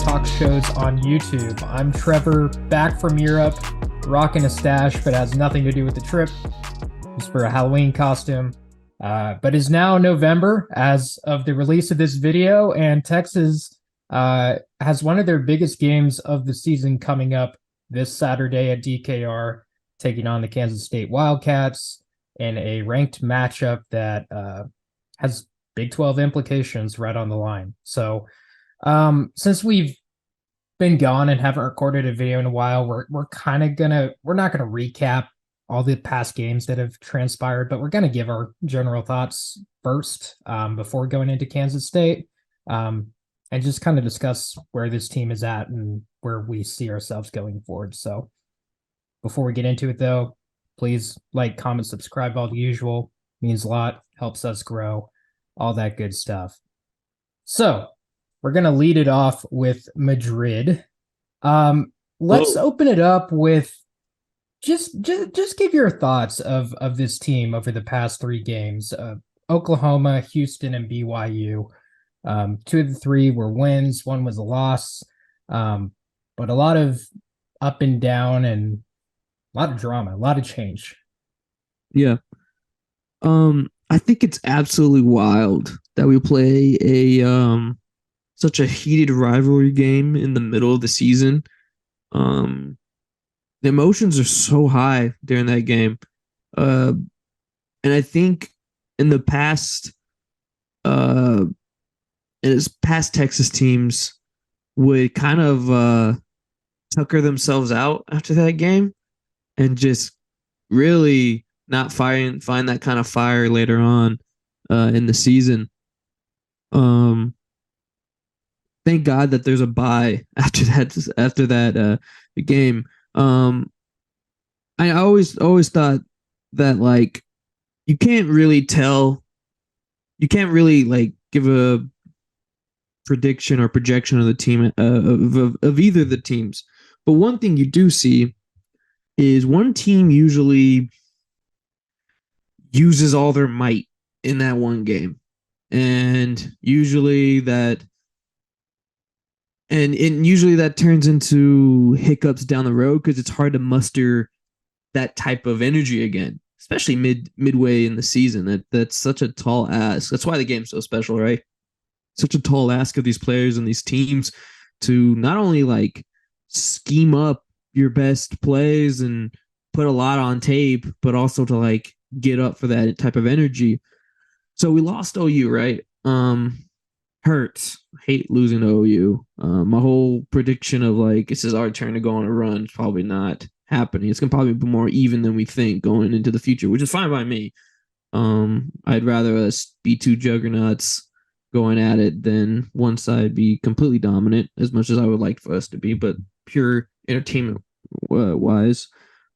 talk shows on YouTube. I'm Trevor, back from Europe, rocking a stash, but has nothing to do with the trip. It's for a Halloween costume. But is now November as of the release of this video, and Texas has one of their biggest games of the season coming up this Saturday at DKR, taking on the Kansas State Wildcats in a ranked matchup that has Big 12 implications right on the line. So since we've been gone and haven't recorded a video in a while, we're not gonna recap all the past games that have transpired, but we're gonna give our general thoughts first before going into Kansas State, and just kind of discuss where this team is at and where we see ourselves going forward. So before we get into it, though, please like, comment, subscribe, all the usual. Means a lot, helps us grow, all that good stuff. So we're going to lead it off with Madrid. Let's open it up with just give your thoughts of this team over the past three games. Oklahoma, Houston, and BYU. Two of the three were wins. One was a loss. But a lot of up and down and a lot of drama, a lot of change. Yeah. I think it's absolutely wild that we play a such a heated rivalry game in the middle of the season. The emotions are so high during that game. And I think in the past Texas teams would kind of tucker themselves out after that game and just really not find that kind of fire later on in the season. Thank God that there's a bye after that game. I always thought that, like, you can't really like give a prediction or projection of the team of either of the teams. But one thing you do see is one team usually uses all their might in that one game, and usually that turns into hiccups down the road because it's hard to muster that type of energy again, especially midway in the season. That's such a tall ask. That's why the game's so special, right? Such a tall ask of these players and these teams to not only like scheme up your best plays and put a lot on tape, but also to like get up for that type of energy. So we lost OU, right? Hurts. Hate losing to OU. My whole prediction of like this is our turn to go on a run is probably not happening. It's gonna probably be more even than we think going into the future, which is fine by me. I'd rather us be two juggernauts going at it than one side be completely dominant, as much as I would like for us to be, but pure entertainment wise.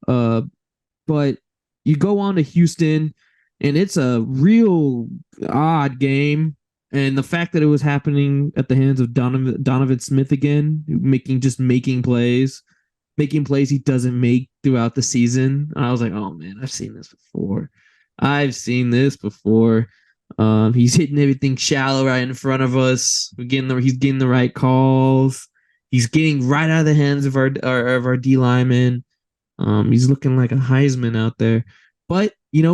But you go on to Houston, and it's a real odd game. And the fact that it was happening at the hands of Donovan Smith again, making plays he doesn't make throughout the season. I was like, oh man, I've seen this before. He's hitting everything shallow right in front of us. He's getting the right calls. He's getting right out of the hands of our D linemen. He's looking like a Heisman out there. But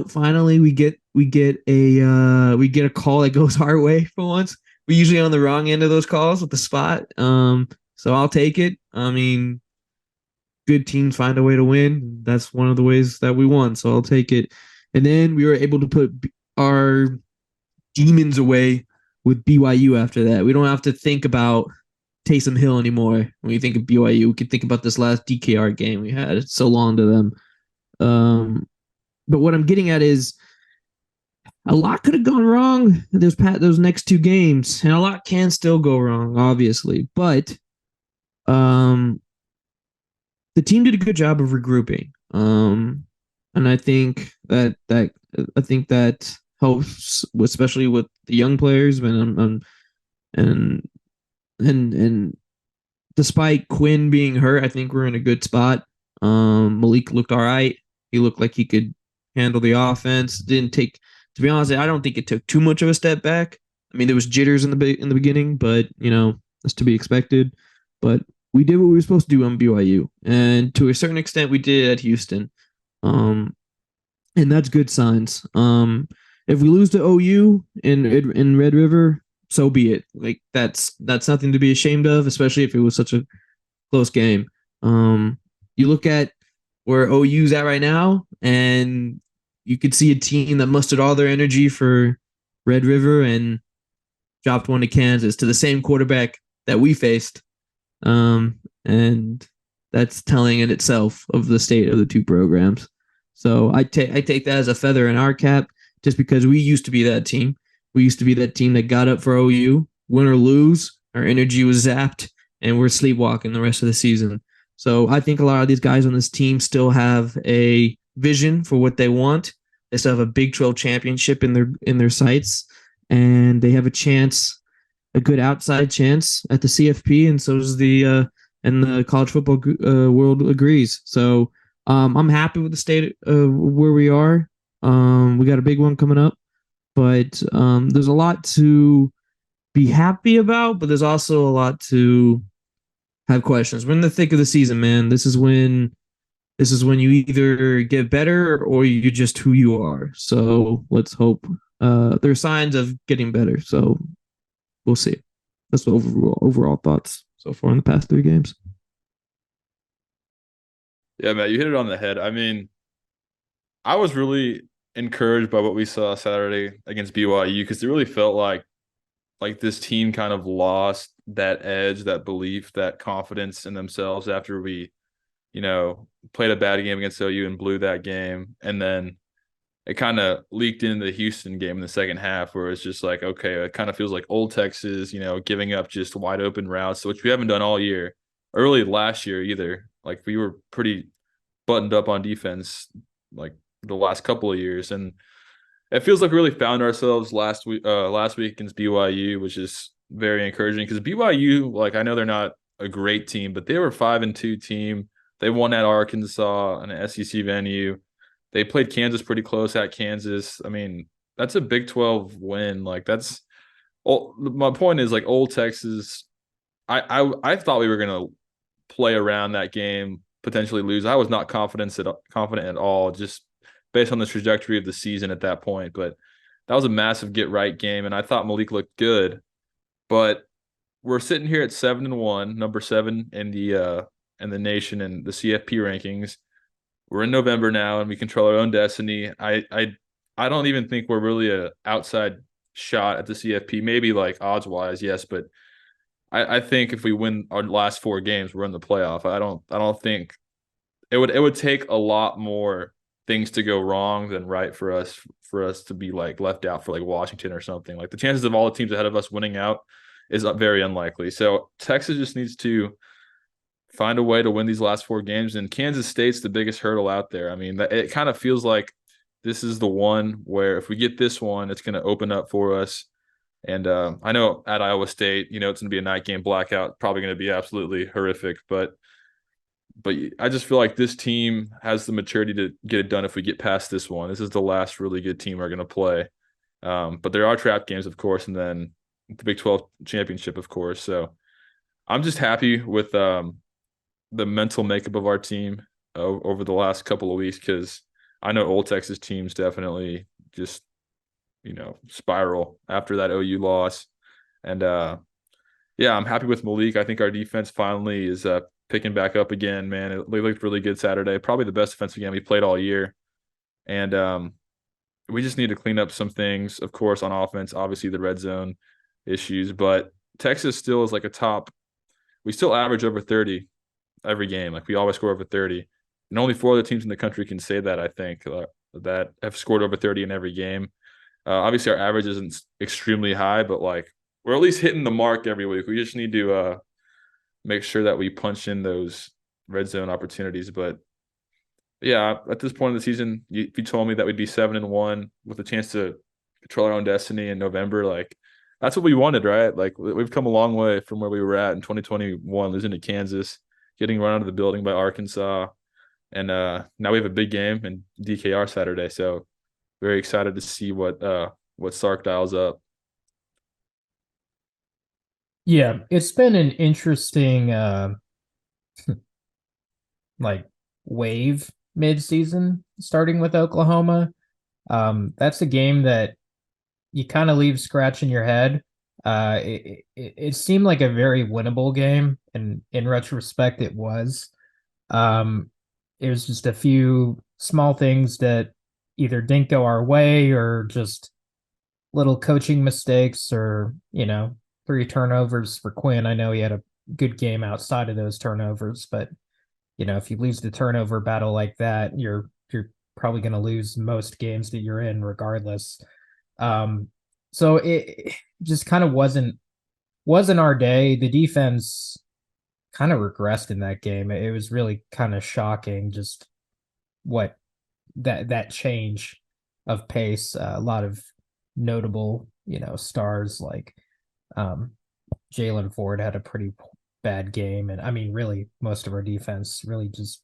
finally we get a call that goes our way for once. We're usually on the wrong end of those calls with the spot. So I'll take it. I mean, good teams find a way to win. That's one of the ways that we won. So I'll take it. And then we were able to put our demons away with BYU after that. We don't have to think about Taysom Hill anymore. When you think of BYU, we can think about this last DKR game we had. It's so long to them. But what I'm getting at is a lot could have gone wrong those next two games, and a lot can still go wrong, obviously. But the team did a good job of regrouping, and I think that helps, especially with the young players. And despite Quinn being hurt, I think we're in a good spot. Malik looked all right. He looked like he could handle the offense. Didn't take, to be honest, I don't think it took too much of a step back. I mean, there was jitters in the beginning, but that's to be expected. but we did what we were supposed to do on BYU, and to a certain extent, we did at Houston. Um, and that's good signs. If we lose to OU in Red River, so be it. Like that's nothing to be ashamed of, especially if it was such a close game. You look at where OU's at right now, and you could see a team that mustered all their energy for Red River and dropped one to Kansas to the same quarterback that we faced. And that's telling in itself of the state of the two programs. So I take that as a feather in our cap, just because we used to be that team. We used to be that team that got up for OU, win or lose. Our energy was zapped, and we're sleepwalking the rest of the season. So I think a lot of these guys on this team still have a vision for what they want. They still have a Big 12 championship in their sights, and they have a chance, a good outside chance at the CFP, and so does the college football world agrees. So I'm happy with the state of where we are. We got a big one coming up, but there's a lot to be happy about, but there's also a lot to have questions. We're in the thick of the season, man. This is when you either get better or you're just who you are. So let's hope there are signs of getting better. So we'll see. That's the overall thoughts so far in the past 3 games. Yeah, Matt, you hit it on the head. I mean, I was really encouraged by what we saw Saturday against BYU because it really felt like this team kind of lost that edge, that belief, that confidence in themselves after we, played a bad game against OU and blew that game. And then it kind of leaked into the Houston game in the second half where it's just like, okay, it kind of feels like old Texas, giving up just wide open routes, which we haven't done all year, early last year either. Like we were pretty buttoned up on defense like the last couple of years. And it feels like we really found ourselves last week against BYU, which is very encouraging because BYU, like I know they're not a great team, but they were 5-2 team. They won at Arkansas, an SEC venue. They played Kansas pretty close at Kansas. I mean, that's a Big 12 win. Like that's my point is like old Texas. I thought we were gonna play around that game, potentially lose. I was not confident at all, just based on the trajectory of the season at that point. But that was a massive get right game, and I thought Malik looked good. But we're sitting here at 7-1, number 7 in the nation and the CFP rankings. We're in November now, and we control our own destiny. I don't even think we're really a outside shot at the CFP. Maybe like odds wise, yes, but I think if we win our last 4 games, we're in the playoff. I don't think it would take a lot more things to go wrong than right for us to be like left out for like Washington or something. Like the chances of all the teams ahead of us winning out is very unlikely. So Texas just needs to find a way to win these last 4 games, and Kansas State's the biggest hurdle out there. I mean, it kind of feels like this is the one where if we get this one, it's going to open up for us. And I know at Iowa State, it's going to be a night game blackout, probably going to be absolutely horrific. But I just feel like this team has the maturity to get it done if we get past this one. This is the last really good team we're going to play. But there are trap games, of course, and then the Big 12 championship, of course. So I'm just happy with the mental makeup of our team over the last couple of weeks because I know old Texas teams definitely just – spiral after that OU loss. And I'm happy with Malik. I think our defense finally is picking back up again, man. It looked really good Saturday. Probably the best defensive game we played all year. And we just need to clean up some things, of course, on offense, obviously the red zone issues. But Texas still is like a top – we still average over 30 every game. Like we always score over 30. And only 4 other teams in the country can say that, I think, that have scored over 30 in every game. Obviously, our average isn't extremely high, but like we're at least hitting the mark every week. We just need to make sure that we punch in those red zone opportunities. But yeah, at this point in the season, if you told me that we'd be 7-1 with a chance to control our own destiny in November, like that's what we wanted, right? Like we've come a long way from where we were at in 2021, losing to Kansas, getting run out of the building by Arkansas, and now we have a big game in DKR Saturday. So very excited to see what Sark dials up. Yeah, it's been an interesting like wave mid-season starting with Oklahoma. That's a game that you kind of leave scratching your head. It seemed like a very winnable game, and in retrospect, it was. Um, it was just a few small things that either didn't go our way or just little coaching mistakes or, 3 turnovers for Quinn. I know he had a good game outside of those turnovers, but if you lose the turnover battle like that, you're probably going to lose most games that you're in regardless. Um, so it just kind of wasn't our day. The defense kind of regressed in that game. It was really kind of shocking just what that change of pace. A lot of notable, stars like um, Jalen Ford had a pretty bad game, and I mean, really, most of our defense really just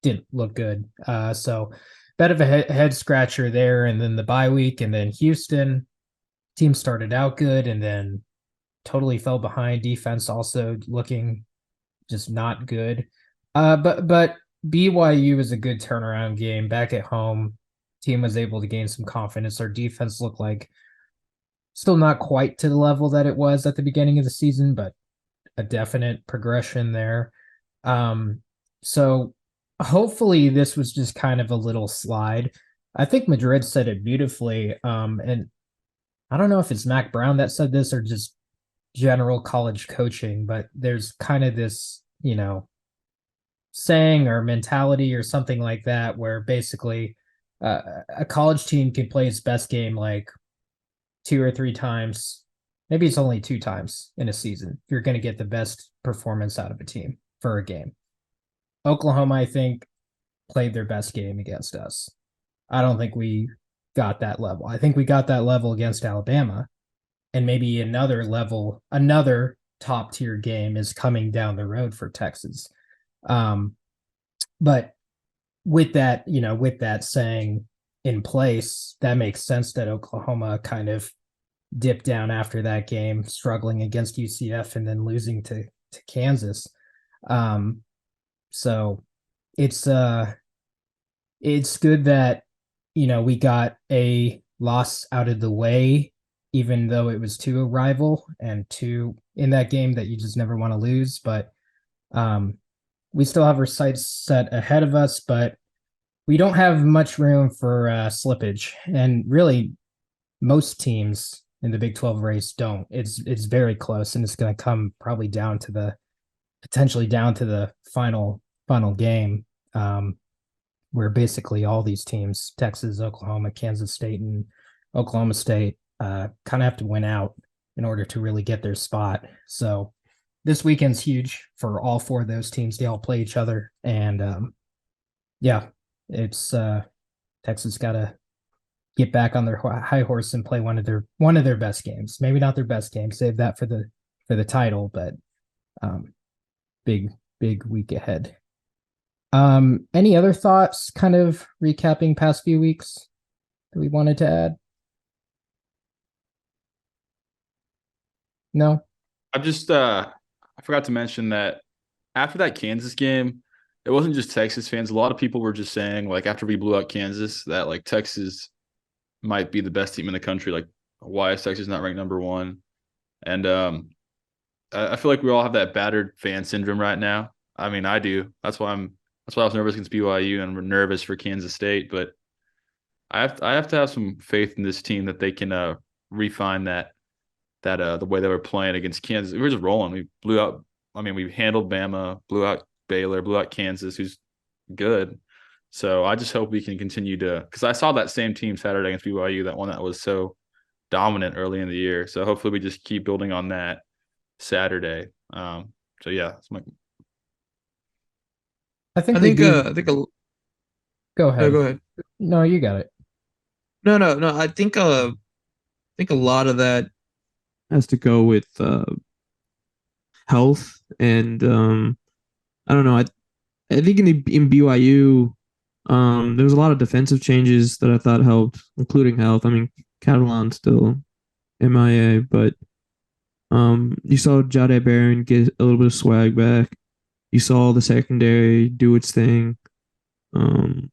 didn't look good. So, bit of a head scratcher there, and then the bye week, and then Houston team started out good, and then totally fell behind. Defense also looking just not good. But BYU was a good turnaround game back at home. Team was able to gain some confidence. Our defense looked like still not quite to the level that it was at the beginning of the season, but a definite progression there. So hopefully this was just kind of a little slide. I think Madrid said it beautifully. And I don't know if it's Mac Brown that said this or just general college coaching, but there's kind of this, saying or mentality or something like that, where basically a college team can play its best game like 2 or 3 times. Maybe it's only 2 times in a season. You're going to get the best performance out of a team for a game. Oklahoma, I think, played their best game against us. I don't think we got that level. I think we got that level against Alabama, and maybe another top tier game is coming down the road for Texas. But with that saying in place, that makes sense that Oklahoma kind of dipped down after that game, struggling against UCF and then losing to Kansas. Um, so it's it's good that we got a loss out of the way, even though it was to a rival and two in that game that you just never want to lose. But we still have our sights set ahead of us, but we don't have much room for slippage. And really, most teams in the Big 12 race don't. It's very close, and it's going to come probably potentially down to the final game, where basically all these teams, Texas, Oklahoma, Kansas State, and Oklahoma State, kind of have to win out in order to really get their spot. So this weekend's huge for all 4 of those teams. They all play each other, and yeah, it's Texas got to get back on their high horse and play one of their best games. Maybe not their best game. Save that for the title, but big week ahead. Any other thoughts? Kind of recapping past few weeks that we wanted to add. No. I forgot to mention that after that Kansas game, it wasn't just Texas fans. A lot of people were just saying, like, after we blew out Kansas, that like Texas might be the best team in the country. Like, why is Texas not ranked number 1? And I feel like we all have that battered fan syndrome right now. I mean, I do. That's why I was nervous against BYU and we're nervous for Kansas State. But I have to have some faith in this team that they can refine that the way they were playing against Kansas. We were just rolling. We blew out. I mean, we handled Bama, blew out Baylor, blew out Kansas, who's good. So I just hope we can continue to, because I saw that same team Saturday against BYU, that one that was so dominant early in the year. So hopefully we just keep building on that Saturday. So yeah, that's my. I think I think go ahead. no, go ahead. No, you got it. No. I think a lot of that has to go with health and I don't know. I think in BYU there was a lot of defensive changes that I thought helped, including health. I mean, Catalan's still MIA, but You saw Jade Barron get a little bit of swag back. You saw the secondary do its thing. Um,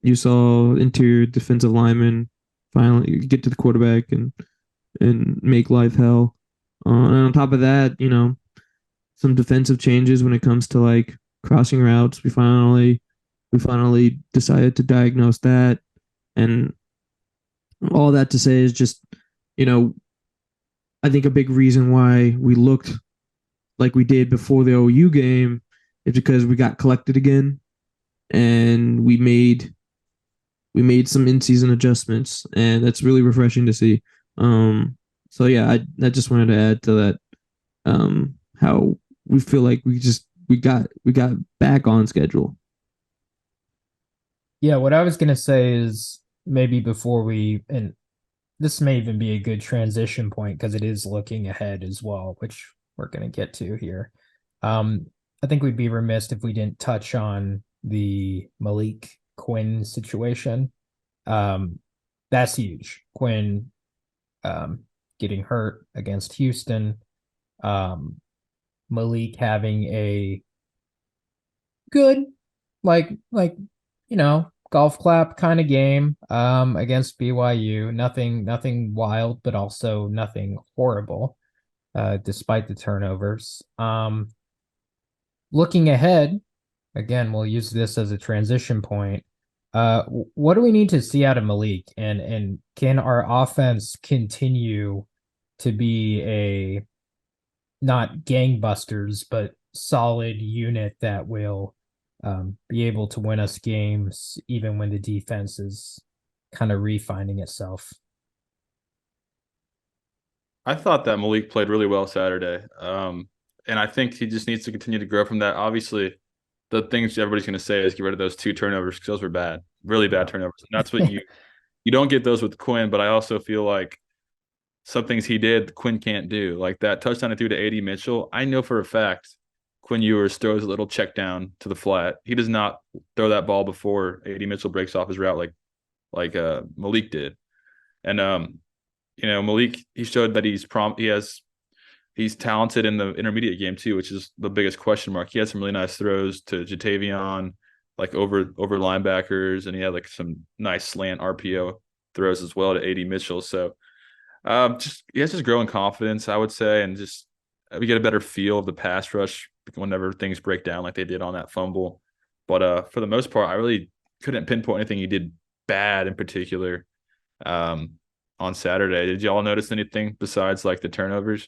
you saw interior defensive linemen finally get to the quarterback and make life hell. And on top of that, some defensive changes when it comes to like crossing routes. We finally decided to diagnose that, and all that to say is just, you know, I think a big reason why we looked like we did before the OU game is because we got collected again, and we made some in-season adjustments, and that's really refreshing to see. So yeah, I just wanted to add to that, how we feel like we got back on schedule. Yeah, what I was gonna say is maybe before we, and this may even be a good transition point because it is looking ahead as well, which we're gonna get to here. I think we'd be remiss if we didn't touch on the Malik Quinn situation. That's huge. Quinn getting hurt against Houston. Malik having a good, like golf clap kind of game against BYU. Nothing wild, but also nothing horrible, despite the turnovers. Looking ahead, again, we'll use this as a transition point. What do we need to see out of Malik, and can our offense continue to be a not gangbusters but solid unit that will be able to win us games even when the defense is kind of refining itself? I thought that Malik played really well Saturday. And I think he just needs to continue to grow from that. Obviously, the things everybody's going to say is get rid of those 2 turnovers because those were bad, really bad turnovers. And that's what you don't get those with Quinn. But I also feel like some things he did, Quinn can't do. Like that touchdown he threw to AD Mitchell. I know for a fact Quinn Ewers throws a little check down to the flat. He does not throw that ball before AD Mitchell breaks off his route like Malik did. And Malik, he showed that he's talented in the intermediate game too, which is the biggest question mark. He had some really nice throws to Jatavion, like over linebackers, and he had like some nice slant RPO throws as well to AD Mitchell. So he has just growing confidence, I would say, and just we get a better feel of the pass rush whenever things break down like they did on that fumble. But for the most part, I really couldn't pinpoint anything he did bad in particular on Saturday. Did y'all notice anything besides like the turnovers?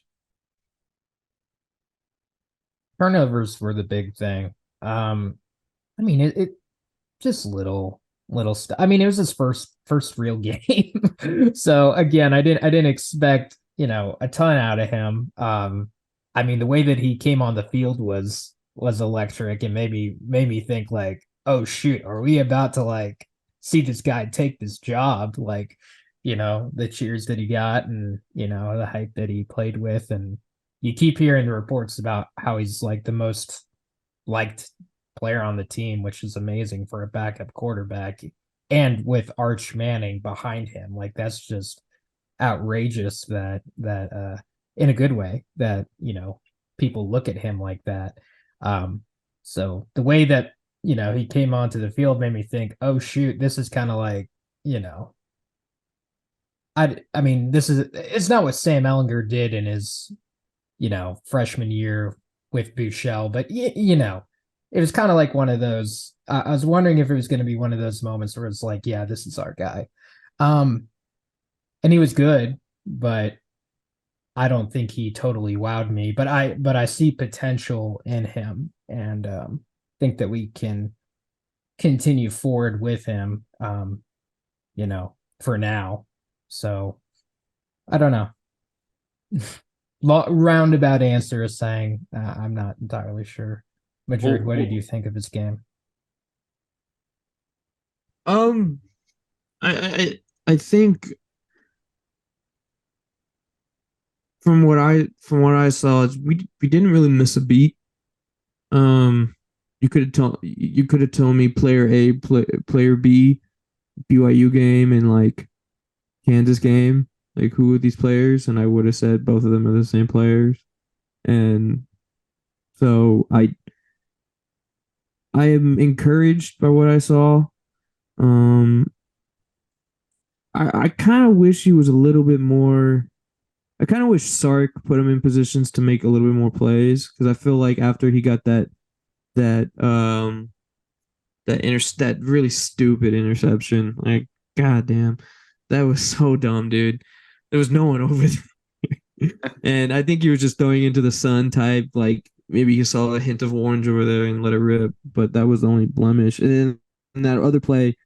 Turnovers were the big thing. I mean, it just little stuff. I mean, it was his first real game. So again, I didn't expect, a ton out of him. I mean, the way that he came on the field was electric, and made me think like, oh shoot, are we about to like see this guy take this job? Like, the cheers that he got, and the hype that he played with. And you keep hearing the reports about how he's like the most liked player on the team, which is amazing for a backup quarterback, and with Arch Manning behind him. Like that's just outrageous that in a good way that people look at him like that. So the way that he came onto the field made me think, oh shoot, this is kind of like I mean, it's not what Sam Ellinger did in his freshman year with Bouchel, but it was kind of like one of those. I was wondering if it was going to be one of those moments where it's like, yeah, this is our guy. And he was good, but I don't think he totally wowed me. But I see potential in him, and think that we can continue forward with him. For now. So I don't know. Roundabout answer is saying I'm not entirely sure. Madrid, what did you think of his game? I think from what I saw, we didn't really miss a beat. You could have told me player A, player B, BYU game and like Kansas game, like who are these players, and I would have said both of them are the same players. And so I am encouraged by what I saw. Um, I kind of wish he was a little bit more. I kind of wish Sark put him in positions to make a little bit more plays because I feel like after he got that that really stupid interception, like goddamn, that was so dumb, dude. There was no one over there, and I think he was just throwing into the sun type. Like maybe he saw a hint of orange over there and let it rip, but that was the only blemish. And then in that other play,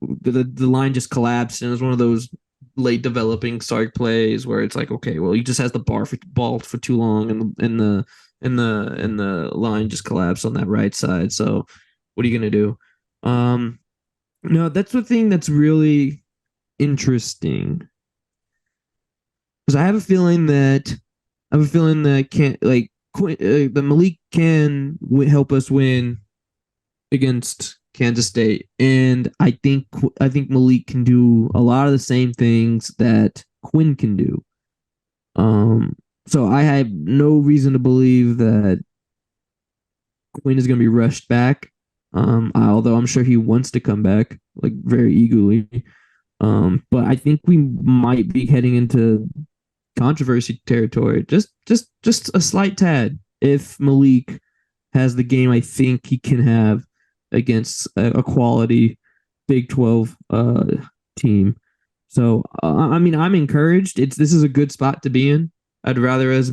the line just collapsed, and it was one of those late developing Sark plays where it's like, okay, well, he just has the ball for too long, and the line just collapsed on that right side. So, what are you gonna do? Um, no, that's the thing that's really interesting because I have a feeling that can't like the Malik can help us win against Kansas State, and I think Malik can do a lot of the same things that Quinn can do. So I have no reason to believe that Quinn is going to be rushed back. Although I'm sure he wants to come back like very eagerly. But I think we might be heading into controversy territory. Just a slight tad if Malik has the game I think he can have against a quality Big 12 team. So I mean, I'm encouraged. This is a good spot to be in. I'd rather us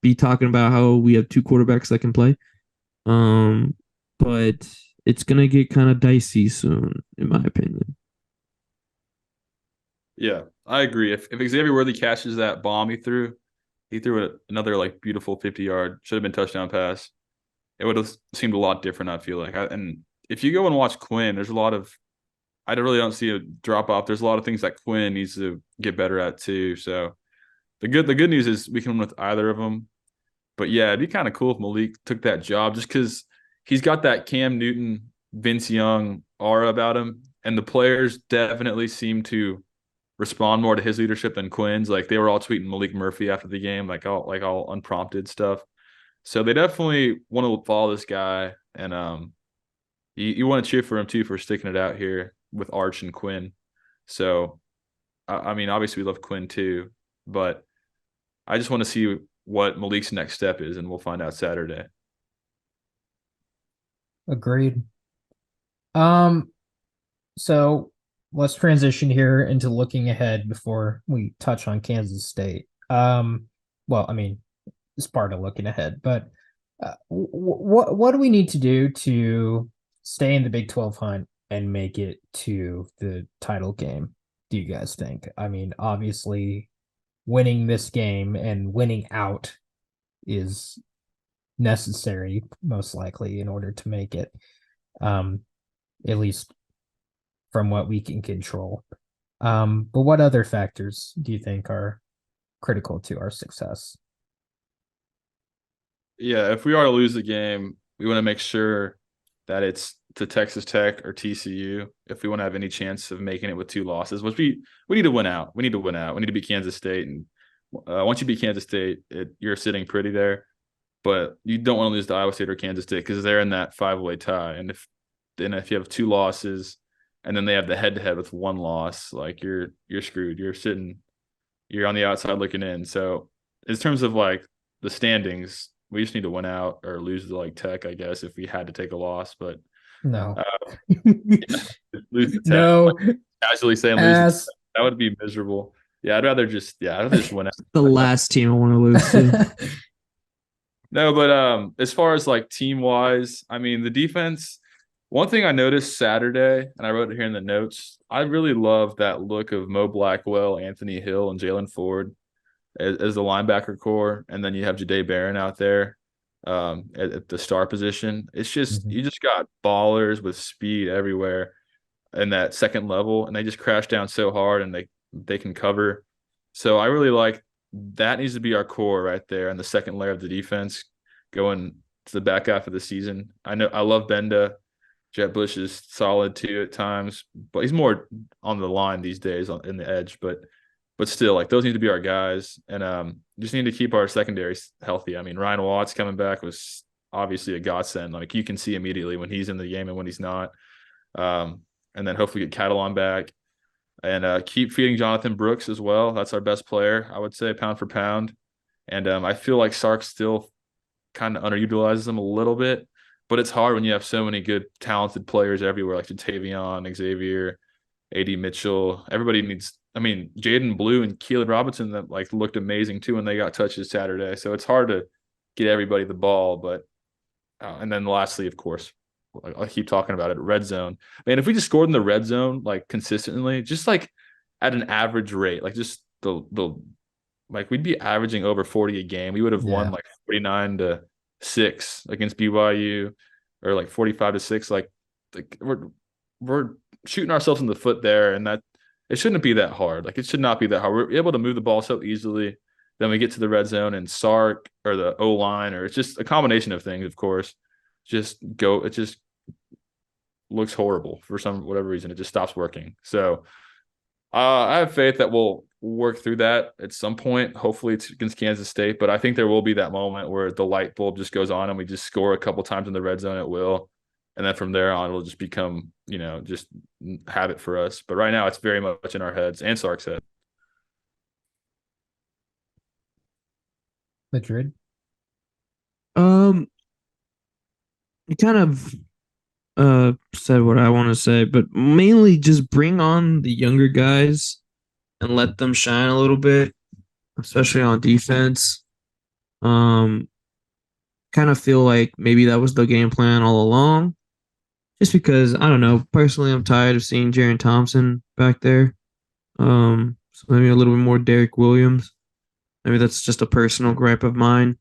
be talking about how we have two quarterbacks that can play. But it's gonna get kind of dicey soon, in my opinion. Yeah, I agree. If Xavier Worthy catches that bomb he threw another like beautiful 50-yard, should have been touchdown pass. It would have seemed a lot different, I feel like. And if you go and watch Quinn, there's a lot of I don't see a drop off. There's a lot of things that Quinn needs to get better at too. So the good news is we can win with either of them. But yeah, it'd be kind of cool if Malik took that job just because he's got that Cam Newton, Vince Young aura about him, and the players definitely seem to respond more to his leadership than Quinn's. Like they were all tweeting Malik Murphy after the game, like all unprompted stuff. So they definitely want to follow this guy, and you want to cheer for him too for sticking it out here with Arch and Quinn. So I mean, obviously we love Quinn too, but I just want to see what Malik's next step is, and we'll find out Saturday. Agreed. So let's transition here into looking ahead before we touch on Kansas State. Well, I mean, it's part of looking ahead, but what do we need to do to stay in the Big 12 hunt and make it to the title game? Do you guys think? I mean, obviously, winning this game and winning out is necessary, most likely, in order to make it. At least from what we can control. But what other factors do you think are critical to our success? Yeah, if we are to lose the game, we want to make sure that it's to Texas Tech or TCU if we want to have any chance of making it with two losses, which we need to win out. We need to win out. We need to beat Kansas State. And once you beat Kansas State, you're sitting pretty there. But you don't want to lose to Iowa State or Kansas State because they're in that five-way tie. And if you have two losses and then they have the head-to-head with one loss, like you're screwed. You're on the outside looking in. So in terms of like the standings, we just need to win out or lose to like Tech, I guess, if we had to take a loss. But No. yeah, lose to Tech. No. Like, casually saying lose to Tech, that would be miserable. Yeah, I'd rather just win out. The last team I want to lose to. No, but as far as like team wise, I mean the defense. One thing I noticed Saturday, and I wrote it here in the notes, I really love that look of Mo Blackwell, Anthony Hill, and Jalen Ford as the linebacker core, and then you have Jahdae Barron out there at the star position. It's just you just got ballers with speed everywhere in that second level, and they just crash down so hard, and they can cover. So I really like that. Needs to be our core right there, and the second layer of the defense going to the back half of the season. I know I love Benda. Jet Bush is solid too at times, but he's more on the line these days in the edge. But but still, like those need to be our guys, and just need to keep our secondaries healthy. I mean, Ryan Watts coming back was obviously a godsend. Like you can see immediately when he's in the game and when he's not. And then hopefully get Catalan back and keep feeding Jonathan Brooks as well. That's our best player, I would say, pound for pound. And I feel like Sark still kind of underutilizes him a little bit, but it's hard when you have so many good, talented players everywhere, like Jatavion, Xavier, AD Mitchell. Everybody needs. I mean, Jaden Blue and Keelan Robinson that like looked amazing too when they got touches Saturday. So it's hard to get everybody the ball, but and then lastly, of course, I keep talking about it. Red zone, man. If we just scored in the red zone like consistently, just like at an average rate, like just the like we'd be averaging over 40 a game. We would have won like 49-6 against BYU, or like 45-6. Like we're shooting ourselves in the foot there, and that it shouldn't be that hard. Like it should not be that hard. We're able to move the ball so easily. Then we get to the red zone and Sark or the O line, or it's just a combination of things, of course. It just looks horrible for whatever reason. It just stops working. So I have faith that we'll work through that at some point. Hopefully it's against Kansas State, but I think there will be that moment where the light bulb just goes on and we just score a couple times in the red zone at will. And then from there on, it'll just become, just habit for us. But right now it's very much in our heads and Sark's head. Madrid. You kind of said what I want to say, but mainly just bring on the younger guys and let them shine a little bit, especially on defense. Kind of feel like maybe that was the game plan all along. Just because, I don't know, personally I'm tired of seeing Jaron Thompson back there. So maybe a little bit more Derek Williams. Maybe that's just a personal gripe of mine.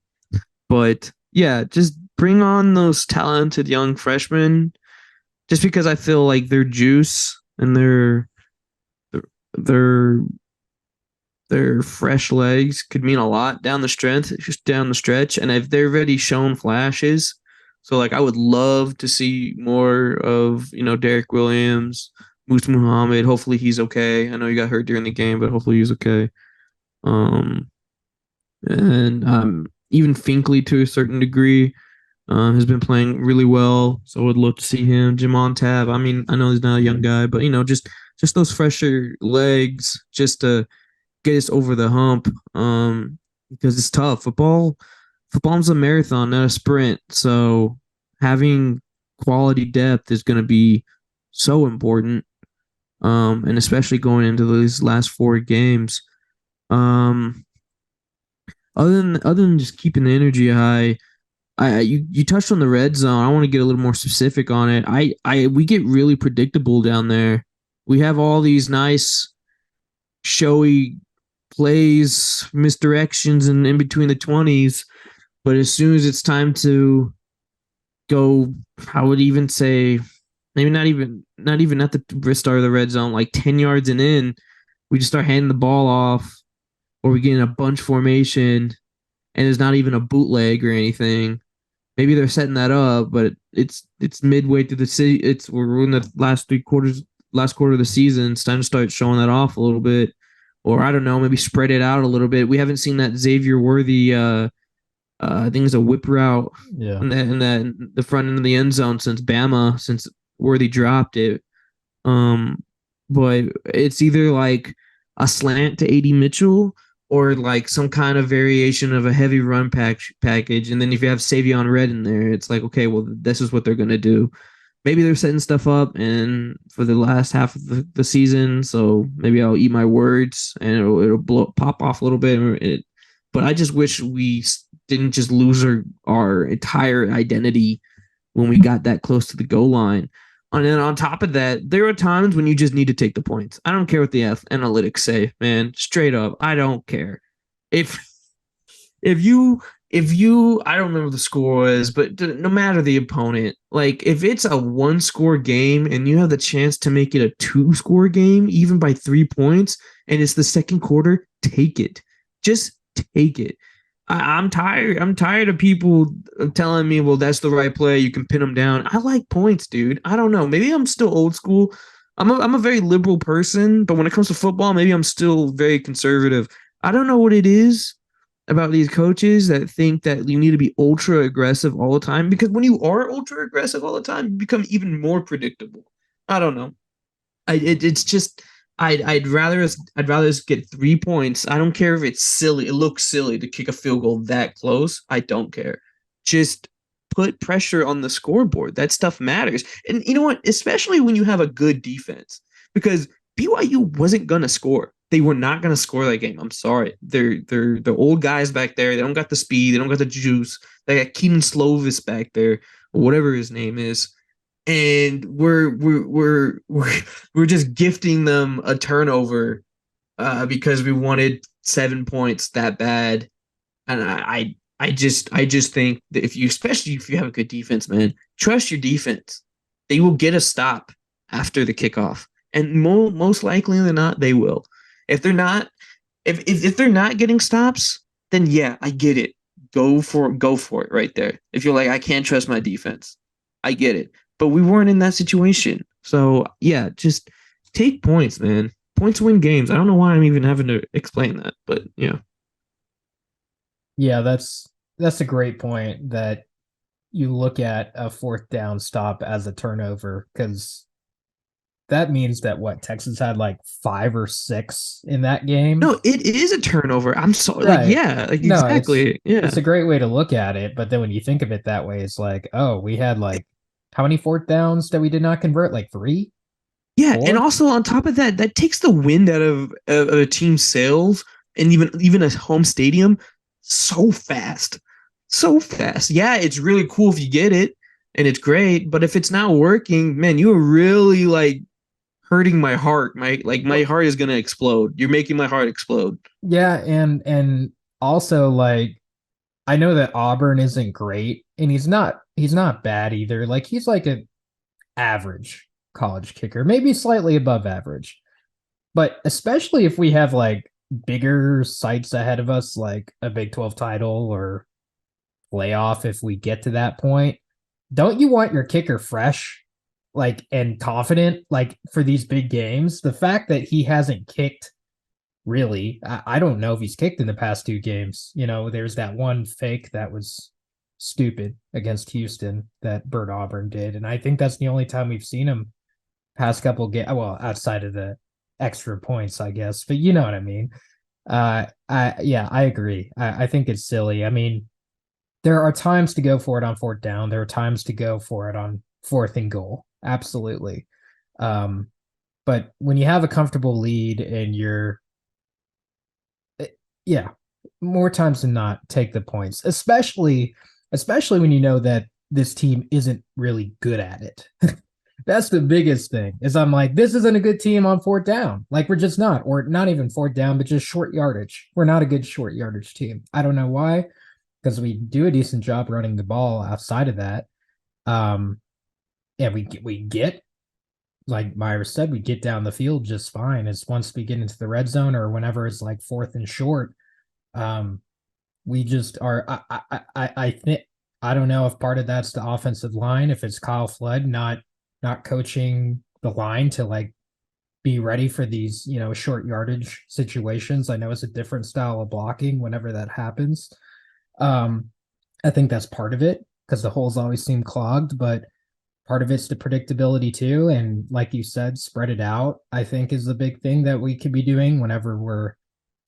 But yeah, just bring on those talented young freshmen, just because I feel like their juice and their fresh legs could mean a lot down the stretch. And if they've already shown flashes, so like I would love to see more of Derek Williams, Moose Muhammad. Hopefully he's okay. I know he got hurt during the game, but hopefully he's okay. And even Finkley to a certain degree has been playing really well, so I would love to see him. Jamon Tab, I mean, I know he's not a young guy, but just those fresher legs just to get us over the hump. Because it's tough. Football's a marathon, not a sprint. So having quality depth is going to be so important. And especially going into these last 4 games. Other than just keeping the energy high, you touched on the red zone. I want to get a little more specific on it. We get really predictable down there. We have all these nice, showy plays, misdirections, and in between the 20s. But as soon as it's time to go, I would even say, maybe not even at the start of the red zone, like 10 yards and in, we just start handing the ball off, or we get in a bunch formation, and it's not even a bootleg or anything. Maybe they're setting that up, but it's midway through the we're in the last quarter of the season. It's time to start showing that off a little bit, or I don't know, maybe spread it out a little bit. We haven't seen that Xavier Worthy. I think it's a whip route in the front end of the end zone since Worthy dropped it. But it's either like a slant to AD Mitchell, or like some kind of variation of a heavy run package. And then if you have Savion Red in there, it's like, okay, well, this is what they're going to do. Maybe they're setting stuff up and for the last half of the season. So maybe I'll eat my words and it'll pop off a little bit. But I just wish we didn't just lose our entire identity when we got that close to the goal line. And then on top of that, there are times when you just need to take the points. I don't care what the analytics say, man. Straight up, I don't care. If you, I don't remember what the score was, but no matter the opponent, like if it's a 1-score game and you have the chance to make it a 2-score game, even by 3 points, and it's the second quarter, take it. Just take it. I'm tired. I'm tired of people telling me, well, that's the right play. You can pin them down. I like points, dude. I don't know. Maybe I'm still old school. I'm a very liberal person, but when it comes to football, maybe I'm still very conservative. I don't know what it is about these coaches that think that you need to be ultra aggressive all the time, because when you are ultra aggressive all the time, you become even more predictable. I don't know. It's just I'd rather us get 3 points. I don't care if it's silly. It looks silly to kick a field goal that close. I don't care. Just put pressure on the scoreboard. That stuff matters. And you know what? Especially when you have a good defense, because BYU wasn't gonna score. They were not gonna score that game. I'm sorry. They're the old guys back there. They don't got the speed. They don't got the juice. They got Keenan Slovis back there, or whatever his name is, and we're just gifting them a turnover because we wanted 7 points that bad. And I just think that especially if you have a good defense, man, trust your defense. They will get a stop after the kickoff, and most likely than not, they will. If they're not, if they're not getting stops, then yeah, I get it. Go for it right there. If you're like, I can't trust my defense, I get it. But we weren't in that situation. So yeah, just take points, man. Points win games. I don't know why I'm even having to explain that, but yeah. Yeah, that's a great point that you look at a fourth down stop as a turnover, because that means that Texas had like 5 or 6 in that game. No, it is a turnover. I'm sorry. Right. Like, yeah, like No, exactly. Yeah. It's a great way to look at it, but then when you think of it that way, it's like, oh, we had like how many fourth downs that we did not convert? Like 3? Yeah, 4? and also on top of that, that takes the wind out of a team's sails, and even a home stadium so fast. So fast. Yeah, it's really cool if you get it, and it's great, but if it's not working, man, you are really like hurting my heart. My heart is gonna explode. You're making my heart explode. Yeah, and also like I know that Auburn isn't great, and he's not bad either. Like he's like a average college kicker, maybe slightly above average. But especially if we have like bigger sights ahead of us, like a Big 12 title or playoff, if we get to that point, don't you want your kicker fresh, like, and confident, like for these big games? The fact that he hasn't kicked really, I don't know if he's kicked in the past 2 games. You know, there's that one fake that was stupid against Houston that Bert Auburn did. And I think that's the only time we've seen him past couple games. Well, outside of the extra points, I guess, but you know what I mean. I agree. I think it's silly. I mean, there are times to go for it on fourth down. There are times to go for it on fourth and goal. Absolutely. But when you have a comfortable lead and yeah, more times than not, take the points, especially when you know that this team isn't really good at it. That's the biggest thing, is I'm like, this isn't a good team on fourth down. Like, we're just not, or not even fourth down, but just short yardage. We're not a good short yardage team. I don't know why, because we do a decent job running the ball outside of that. Yeah, we get, like Myra said, we get down the field just fine. It's once we get into the red zone or whenever it's like fourth and short, we just are. I think, I don't know if part of that's the offensive line, if it's Kyle Flood not coaching the line to like be ready for these, you know, short yardage situations. I know it's a different style of blocking whenever that happens. I think that's part of it, because the holes always seem clogged, but part of it's the predictability too. And like you said, spread it out, I think, is the big thing that we could be doing whenever we're,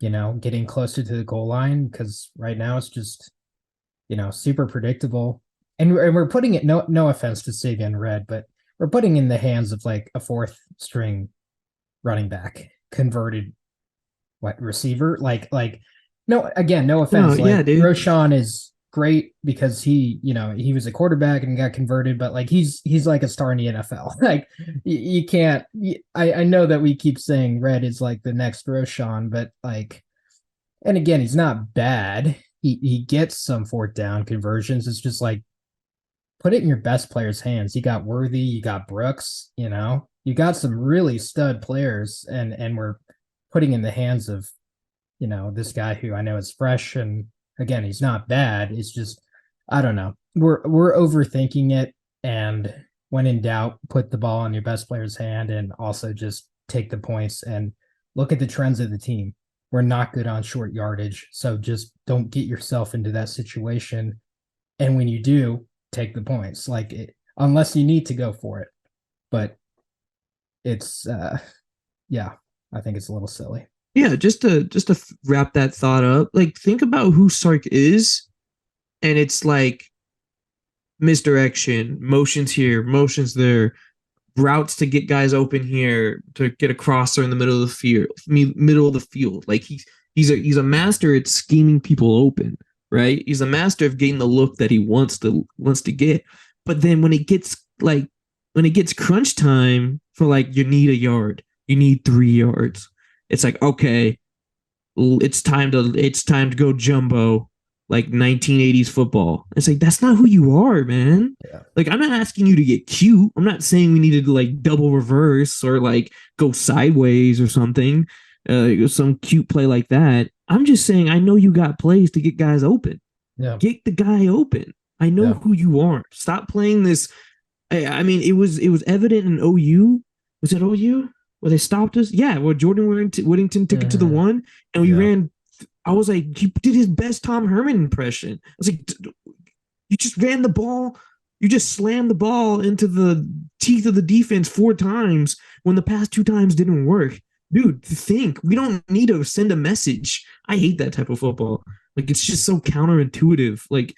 you know, getting closer to the goal line, because right now it's just, you know, super predictable. And we're putting it, no offense to Sig and Red, but we're putting in the hands of like a fourth string running back, converted receiver. Like no, again, no offense. Oh, like yeah, dude. Roshan is great because he, you know, he was a quarterback and got converted, but like he's like a star in the NFL. Like you can't. I know that we keep saying Red is like the next Roshan, but like, and again, he's not bad. He gets some fourth down conversions. It's just like, put it in your best players' hands. You got Worthy, you got Brooks, you know, you got some really stud players, and we're putting in the hands of, you know, this guy who I know is fresh, and again, he's not bad. It's just, I don't know. We're overthinking it, and when in doubt, put the ball in your best player's hand and also just take the points and look at the trends of the team. We're not good on short yardage. So just don't get yourself into that situation. And when you do, take the points. Unless you need to go for it. But it's yeah, I think it's a little silly. Yeah, just to wrap that thought up, like think about who Sark is, and it's like misdirection, motions here, motions there, routes to get guys open here, to get a crosser in the middle of the field. Like he's a master at scheming people open, right? He's a master of getting the look that he wants to get. But then when it gets crunch time for like you need a yard, you need 3 yards. It's like, okay, it's time to go jumbo, like 1980s football. It's like, that's not who you are, man. Yeah. Like, I'm not asking you to get cute. I'm not saying we needed to like double reverse or like go sideways or something, some cute play like that. I'm just saying, I know you got plays to get guys open. Yeah. Get the guy open. I know who you are. Stop playing this. I mean, it was evident in OU. Was it OU where they stopped us? Yeah, where Jordan Whittington took it to the one, and we ran. I was like, he did his best Tom Herman impression. I was like, you just ran the ball. You just slammed the ball into the teeth of the defense 4 times when the past 2 times didn't work. Dude, think. We don't need to send a message. I hate that type of football. Like, it's just so counterintuitive. Like,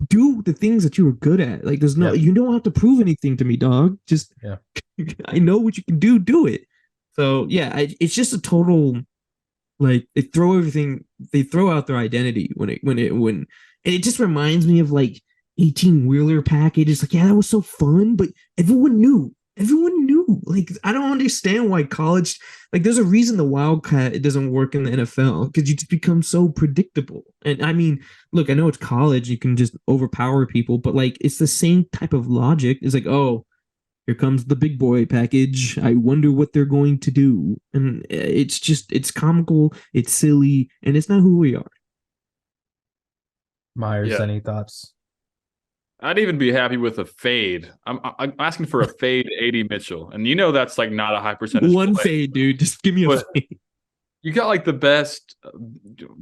do the things that you were good at. Like, you don't have to prove anything to me, dog. Just, I know what you can do. Do it. So yeah, it's just a total, like, they throw out their identity when and it just reminds me of like 18 wheeler package. It's like, yeah, that was so fun, but everyone knew. Like, I don't understand why college, like, there's a reason the Wildcat, it doesn't work in the NFL, because you just become so predictable. And I mean, look, I know it's college, you can just overpower people, but like, it's the same type of logic. It's like, oh, here comes the big boy package. I wonder what they're going to do. And it's comical, it's silly, and it's not who we are. Myers, any thoughts? I'd even be happy with a fade. I'm asking for a fade 80 Mitchell. And you know that's like not a high percentage. One fade, dude. Just give me a fade. You got like the best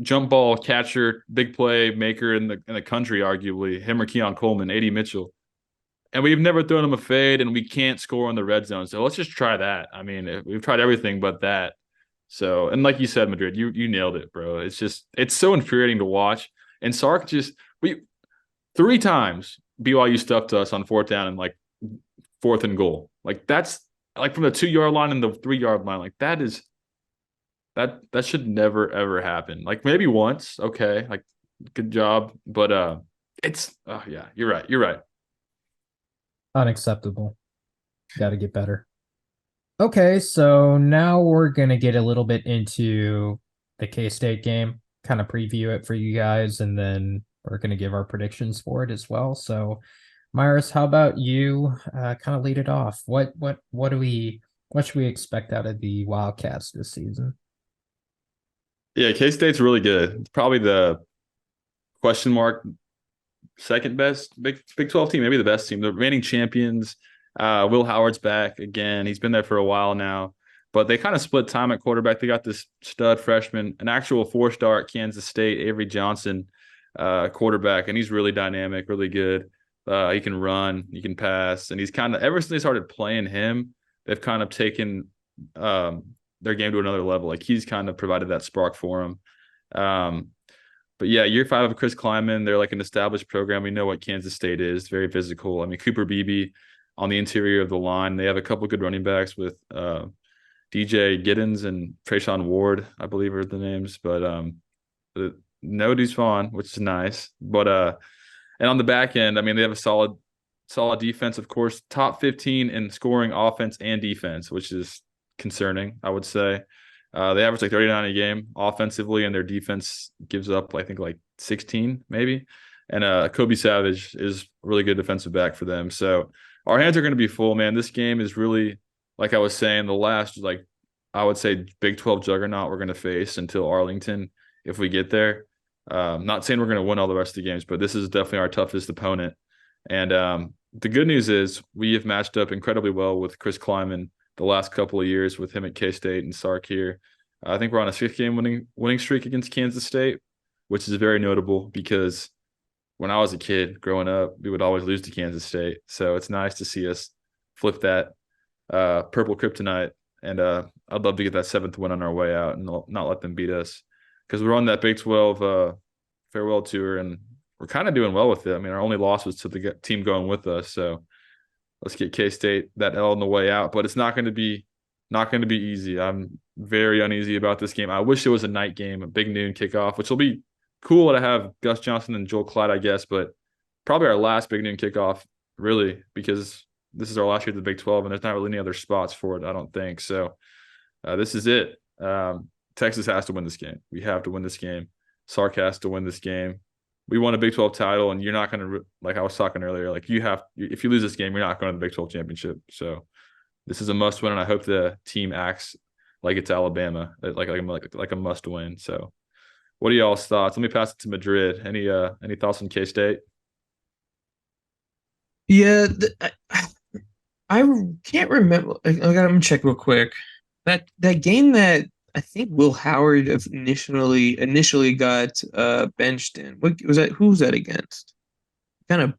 jump ball catcher, big play maker in the country, arguably, him or Keon Coleman, 80 Mitchell. And we've never thrown him a fade, and we can't score in the red zone. So let's just try that. I mean, we've tried everything but that. So, and like you said, Madrid, you nailed it, bro. It's so infuriating to watch. And Sark we 3 times BYU stuffed us on 4th down and like 4th and goal. Like, that's like from the 2-yard line and the 3-yard line. Like, that should never ever happen. Like, maybe once, okay, like, good job, but yeah, you're right. Unacceptable. Got to get better. Okay, so now we're gonna get a little bit into the K-State game, kind of preview it for you guys, and then we're going to give our predictions for it as well. So, Myers, how about you kind of lead it off? What should we expect out of the Wildcats this season? Yeah, K-State's really good. It's probably the question mark second best Big 12 team, maybe the best team. The reigning champions. Will Howard's back again. He's been there for a while now. But they kind of split time at quarterback. They got this stud freshman, an actual 4-star at Kansas State, Avery Johnson, quarterback, and he's really dynamic, really good. He can run, he can pass, and he's kind of, ever since they started playing him, they've kind of taken their game to another level. Like, he's kind of provided that spark for them. But yeah, year 5 of Chris Kleiman, they're like an established program. We know what Kansas State is, very physical. I mean, Cooper Beebe on the interior of the line. They have a couple good running backs with DJ Giddens and Trayshawn Ward, I believe are the names, but no Deuce Vaughn, which is nice. But and on the back end, I mean, they have a solid defense, of course, top 15 in scoring offense and defense, which is concerning, I would say. They average like 39 a game offensively, and their defense gives up, I think, like 16 maybe. And Kobe Savage is a really good defensive back for them. So our hands are going to be full, man. This game is really, like I was saying, the last, like, I would say Big 12 juggernaut we're going to face until Arlington if we get there. Not saying we're going to win all the rest of the games, but this is definitely our toughest opponent. And the good news is we have matched up incredibly well with Chris Kleiman the last couple of years with him at K-State and Sark here. I think we're on a 6-game winning streak against Kansas State, which is very notable because when I was a kid growing up, we would always lose to Kansas State. So it's nice to see us flip that purple kryptonite. And I'd love to get that 7th win on our way out and not let them beat us, because we're on that Big 12 farewell tour and we're kind of doing well with it. I mean, our only loss was to the team going with us. So let's get K-State that L on the way out. But it's not going to be easy. I'm very uneasy about this game. I wish it was a night game, a big noon kickoff, which will be cool to have Gus Johnson and Joel Clyde, I guess, but probably our last big noon kickoff, really, because this is our last year at the Big 12, and there's not really any other spots for it, I don't think. So this is it. Texas has to win this game. We have to win this game. Sark has to win this game. We won a Big 12 title, and you're not going to, like I was talking earlier, like if you lose this game, you're not going to the Big 12 championship. So this is a must win, and I hope the team acts like it's Alabama, like a must win. So what are y'all's thoughts? Let me pass it to Madrid. Any thoughts on K-State? Yeah, I can't remember. I'm gonna check real quick. That game that I think Will Howard initially got benched in. What was that? Who was that against? Kind of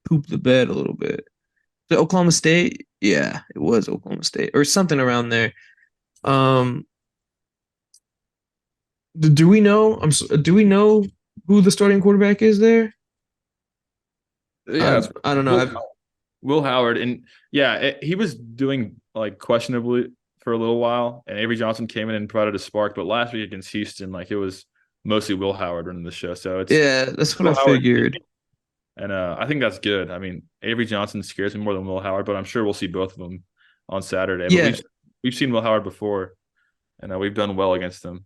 pooped the bed a little bit. The Oklahoma State? Yeah, it was Oklahoma State or something around there. Do we know? Do we know who the starting quarterback is there? Yeah, I don't know. Will Howard, and he was doing like questionably for a little while, and Avery Johnson came in and provided a spark. But last week against Houston, like it was mostly Will Howard running the show. So it's that's what Will I Howard, figured. and I think that's good. I mean, Avery Johnson scares me more than Will Howard, but I'm sure we'll see both of them on Saturday. Yeah, But we've seen Will Howard before, and we've done well against them.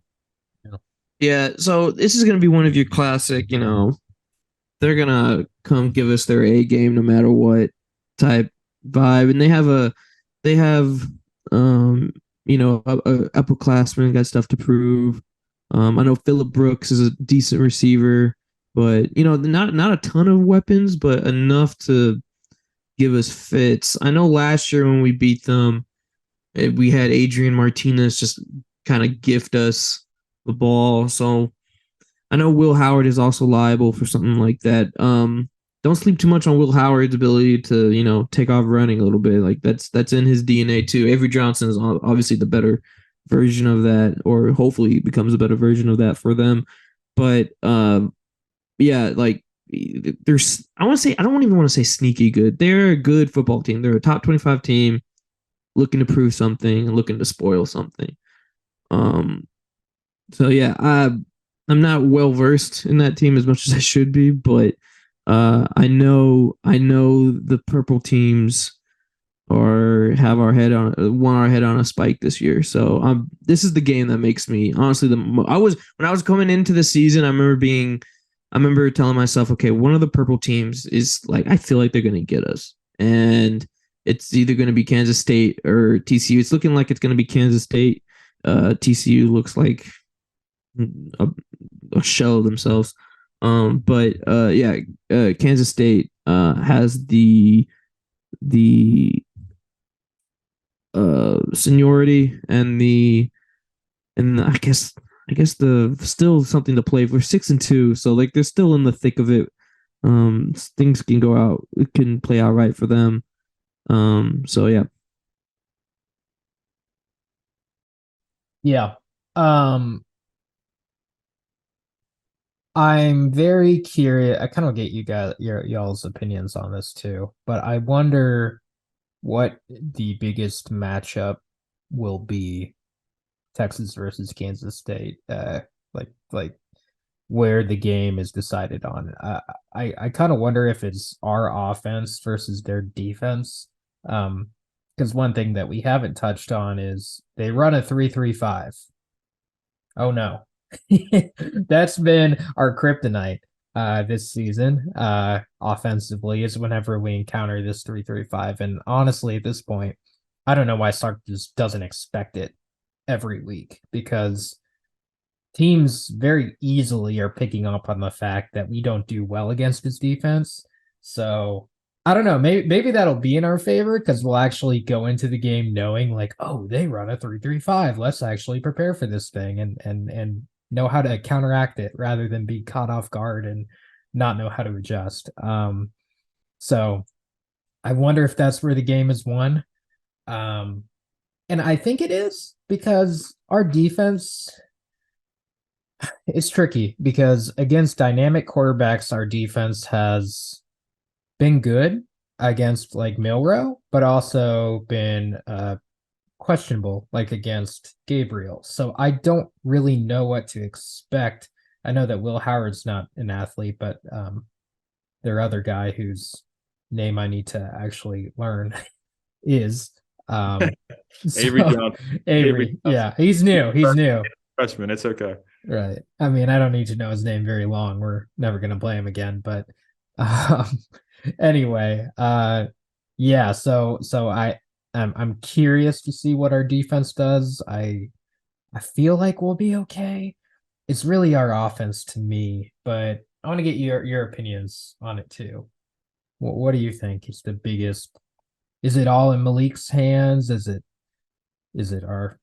Yeah, so this is going to be one of your classic, they're going to come give us their A game no matter what type vibe. And they have a upperclassman, got stuff to prove. I know Phillip Brooks is a decent receiver, but, not a ton of weapons, but enough to give us fits. I know last year when we beat them, we had Adrian Martinez just kind of gift us the ball. So I know Will Howard is also liable for something like that. Don't sleep too much on Will Howard's ability to, take off running a little bit. Like that's in his DNA too. Avery Johnson is obviously the better version of that, or hopefully becomes a better version of that for them. But like there's I don't even want to say sneaky good. They're a good football team. They're a top 25 team looking to prove something and looking to spoil something. So yeah, I'm not well versed in that team as much as I should be, but I know the purple teams have our head on a spike this year. So this is the game that makes me honestly when I was coming into the season, I remember telling myself, okay, one of the purple teams is like, I feel like they're going to get us, and it's either going to be Kansas State or TCU. It's looking like it's going to be Kansas State. TCU looks like a shell of themselves. Kansas State has the seniority and I guess the still something to play for. 6-2, so like they're still in the thick of it. Things can go out, it can play out right for them. So yeah. Yeah. I'm very curious. I kind of get you guys y'all's opinions on this too, but I wonder what the biggest matchup will be. Texas versus Kansas State. Like where the game is decided on. I kind of wonder if it's our offense versus their defense. Because one thing that we haven't touched on is they run a 3-3-5. Oh no. That's been our kryptonite this season offensively, is whenever we encounter this 3-3-5. And honestly, at this point, I don't know why Sark just doesn't expect it every week, because teams very easily are picking up on the fact that we don't do well against his defense. So I don't know. Maybe that'll be in our favor because we'll actually go into the game knowing like, oh, they run a 3-3-5. Let's actually prepare for this thing and know how to counteract it rather than be caught off guard and not know how to adjust. So I wonder if that's where the game is won. Um, and I think it is because our defense it's tricky because against dynamic quarterbacks, our defense has been good against like Milrow, but also been questionable like against Gabriel. So I don't really know what to expect. I know that Will Howard's not an athlete, but their other guy whose name I need to actually learn is Avery so Johnson. Avery Avery. Johnson. Yeah, he's new. He's new. Freshman. It's okay. Right. I mean, I don't need to know his name very long. We're never gonna play him again. But um, anyway, yeah. So I'm curious to see what our defense does. I feel like we'll be okay. It's really our offense to me, but I want to get your opinions on it too. What do you think is the biggest? Is it all in Malik's hands? Is it our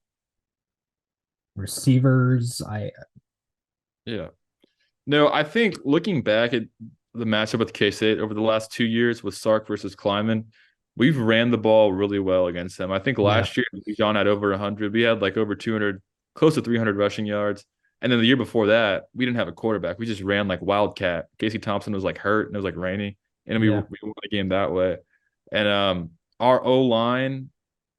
receivers? Yeah. No, I think looking back at the matchup with K-State over the last 2 years with Sark versus Kleiman, we've ran the ball really well against them. I think last year John had over 100. We had like over 200, close to 300 rushing yards. And then the year before that, we didn't have a quarterback. We just ran like wildcat. Casey Thompson was like hurt and it was like rainy, and we Yeah. won the game that way. And our O line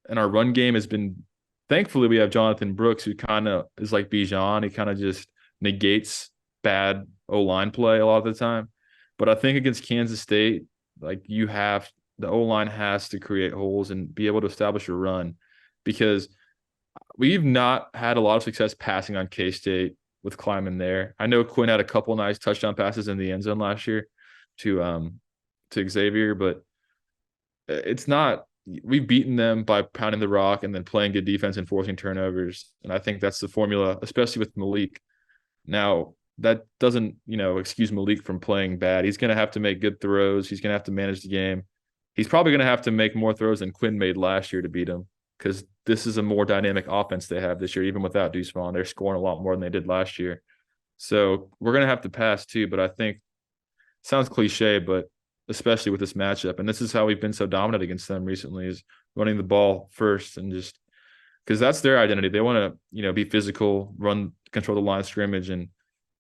and our run game has been. Thankfully, we have Jonathan Brooks, who kind of is like Bijan. He kind of just negates bad O line play a lot of the time. But I think against Kansas State, like the O line has to create holes and be able to establish a run, because we've not had a lot of success passing on K-State with Kleiman there. I know Quinn had a couple nice touchdown passes in the end zone last year to Xavier, but it's not. We've beaten them by pounding the rock and then playing good defense and forcing turnovers. And I think that's the formula, especially with Malik. Now, that doesn't, excuse Malik from playing bad. He's going to have to make good throws. He's going to have to manage the game. He's probably going to have to make more throws than Quinn made last year to beat him, because this is a more dynamic offense they have this year, even without Deuce Vaughn. They're scoring a lot more than they did last year. So we're going to have to pass too, but I think, sounds cliche, but especially with this matchup, and this is how we've been so dominant against them recently, is running the ball first, and just because that's their identity. They want to, be physical, control the line of scrimmage, and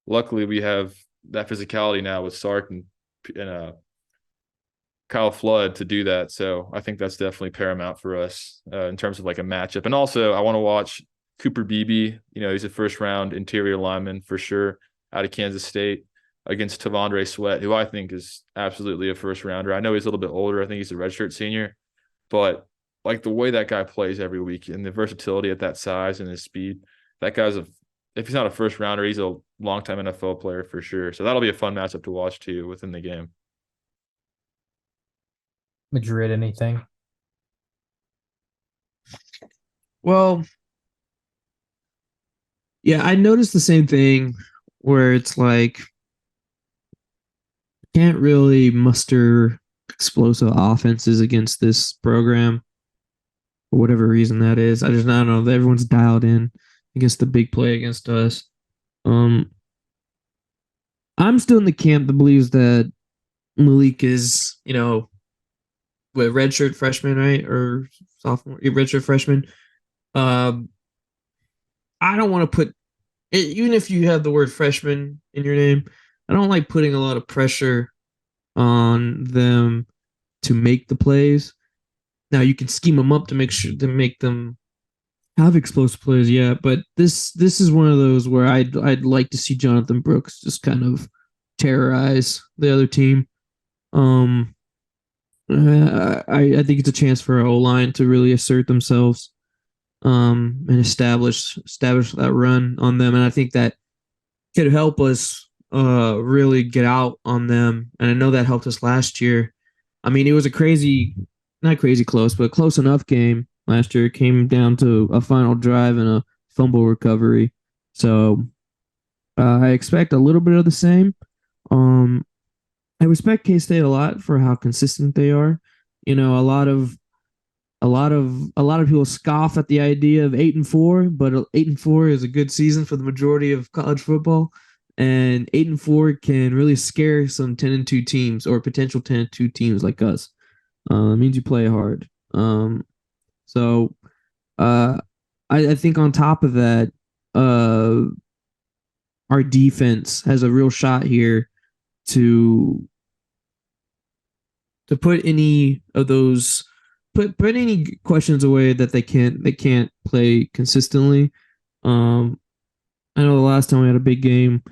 luckily we have that physicality now with Sark and Kyle Flood to do that. So I think that's definitely paramount for us in terms of like a matchup. And also, I want to watch Cooper Beebe. He's a first round interior lineman for sure out of Kansas State, against Tavondre Sweat, who I think is absolutely a first rounder. I know he's a little bit older. I think he's a redshirt senior, but like the way that guy plays every week and the versatility at that size and his speed, that guy's if he's not a first rounder, he's a longtime NFL player for sure. So that'll be a fun matchup to watch too within the game. Madrid, anything? Well, yeah, I noticed the same thing where it's like can't really muster explosive offenses against this program for whatever reason that is. I don't know. Everyone's dialed in against the big play against us. I'm still in the camp that believes that Malik is, redshirt freshman, right? Or sophomore, redshirt freshman. I don't want to put, even if you have the word freshman in your name, I don't like putting a lot of pressure on them to make the plays. Now you can scheme them up to make them have explosive plays, yeah. But this is one of those where I'd like to see Jonathan Brooks just kind of terrorize the other team. I think it's a chance for our O-line to really assert themselves, and establish that run on them, and I think that could help us really get out on them. And I know that helped us last year. I mean, it was not crazy close, but close enough game last year. It came down to a final drive and a fumble recovery. So I expect a little bit of the same. I respect K-State a lot for how consistent they are. You know, a lot of people scoff at the idea of 8-4, but 8-4 is a good season for the majority of college football, and 8-4 can really scare some 10-2 teams or potential 10-2 teams like us. It means you play hard. So uh, I think on top of that, uh, our defense has a real shot here to put any of those put any questions away that they can't play consistently. I know the last time we had a big game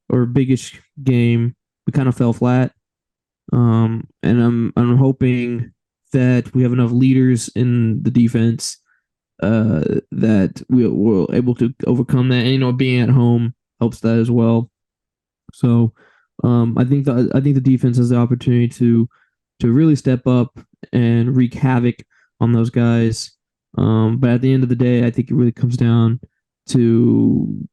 or biggish game, we kind of fell flat. And I'm hoping that we have enough leaders in the defense that we're able to overcome that. And, you know, being at home helps that as well. So I think the defense has the opportunity to really step up and wreak havoc on those guys. But at the end of the day, I think it really comes down to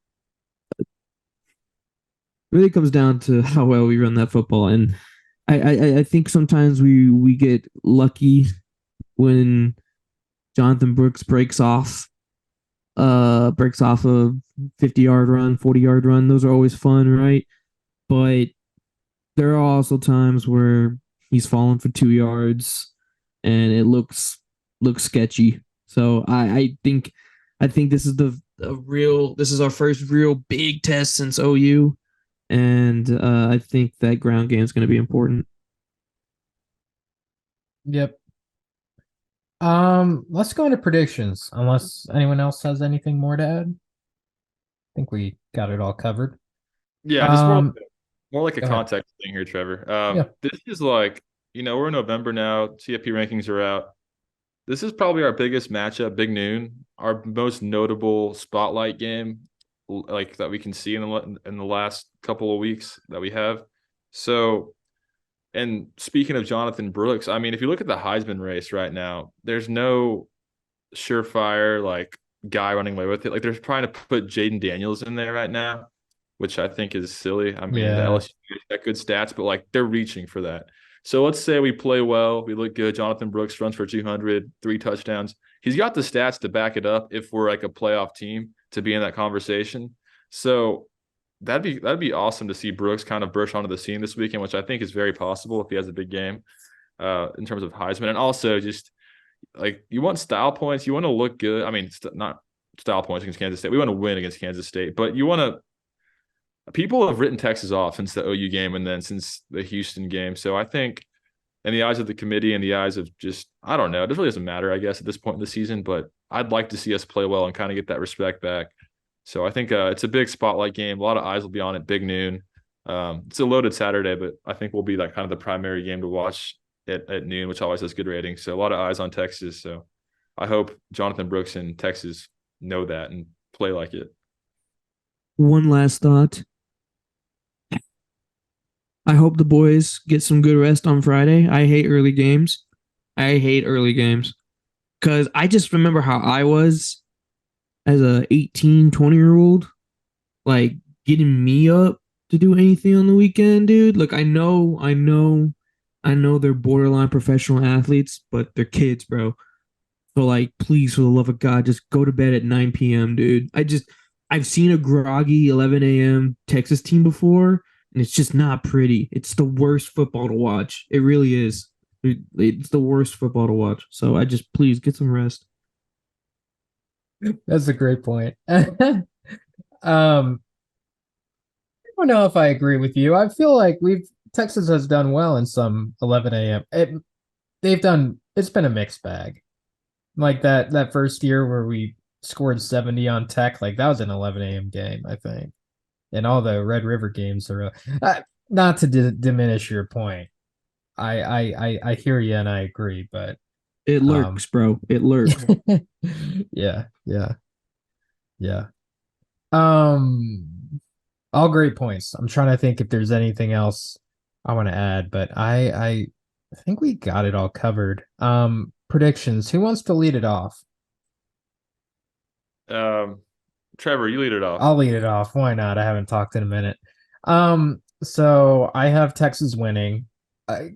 how well we run that football. And I think sometimes we get lucky when Jonathan Brooks breaks off a 50-yard run, 40-yard run. Those are always fun, right? But there are also times where he's fallen for 2 yards and it looks sketchy. So I think this is our first real big test since OU, and I think that ground game is going to be important. Yep. Let's go into predictions, unless anyone else has anything more to add. I think we got it all covered. Yeah, just more like a Go ahead. context thing here, Trevor. Yeah. This is like, we're in November now. CFP rankings are out. This is probably our biggest matchup, big noon, our most notable spotlight game, like that we can see in the last couple of weeks that we have. So, and speaking of Jonathan Brooks, I mean, if you look at the Heisman race right now, there's no surefire like guy running away with it. Like they're trying to put Jaden Daniels in there right now, which I think is silly. I mean, the Yeah. LSU got good stats, but like they're reaching for that. So let's say we play well, we look good. Jonathan Brooks runs for 200, 3 touchdowns. He's got the stats to back it up if we're like a playoff team to be in that conversation. So that'd be awesome to see Brooks kind of burst onto the scene this weekend, which I think is very possible if he has a big game in terms of Heisman. And also just like you want style points, you want to look good. I mean, not style points against Kansas State. We want to win against Kansas State, but you want to. People have written Texas off since the OU game and then since the Houston game. So I think in the eyes of the committee and the eyes of just, I don't know, it really doesn't matter, I guess, at this point in the season, but I'd like to see us play well and kind of get that respect back. So I think it's a big spotlight game. A lot of eyes will be on it, big noon. It's a loaded Saturday, but I think we'll be like kind of the primary game to watch at noon, which always has good ratings. So a lot of eyes on Texas. So I hope Jonathan Brooks and Texas know that and play like it. One last thought. I hope the boys get some good rest on Friday. I hate early games. Because I just remember how I was as a 18, 20-year-old, like getting me up to do anything on the weekend, dude. Like I know they're borderline professional athletes, but they're kids, bro. So like, please, for the love of God, just go to bed at 9 p.m., dude. I've seen a groggy 11 a.m. Texas team before, and it's just not pretty. It's the worst football to watch. It really is. It's the worst football to watch. So please get some rest. That's a great point. I don't know if I agree with you. I feel like Texas has done well in some 11 a.m. It's been a mixed bag. Like that first year where we scored 70 on Tech, like that was an 11 a.m. game, I think. And all the Red River games are not to diminish your point. I hear you and I agree, but it lurks, bro. It lurks. yeah. All great points. I'm trying to think if there's anything else I want to add, but I think we got it all covered. Predictions. Who wants to lead it off? Trevor, you lead it off. I'll lead it off. Why not? I haven't talked in a minute. So I have Texas winning. I,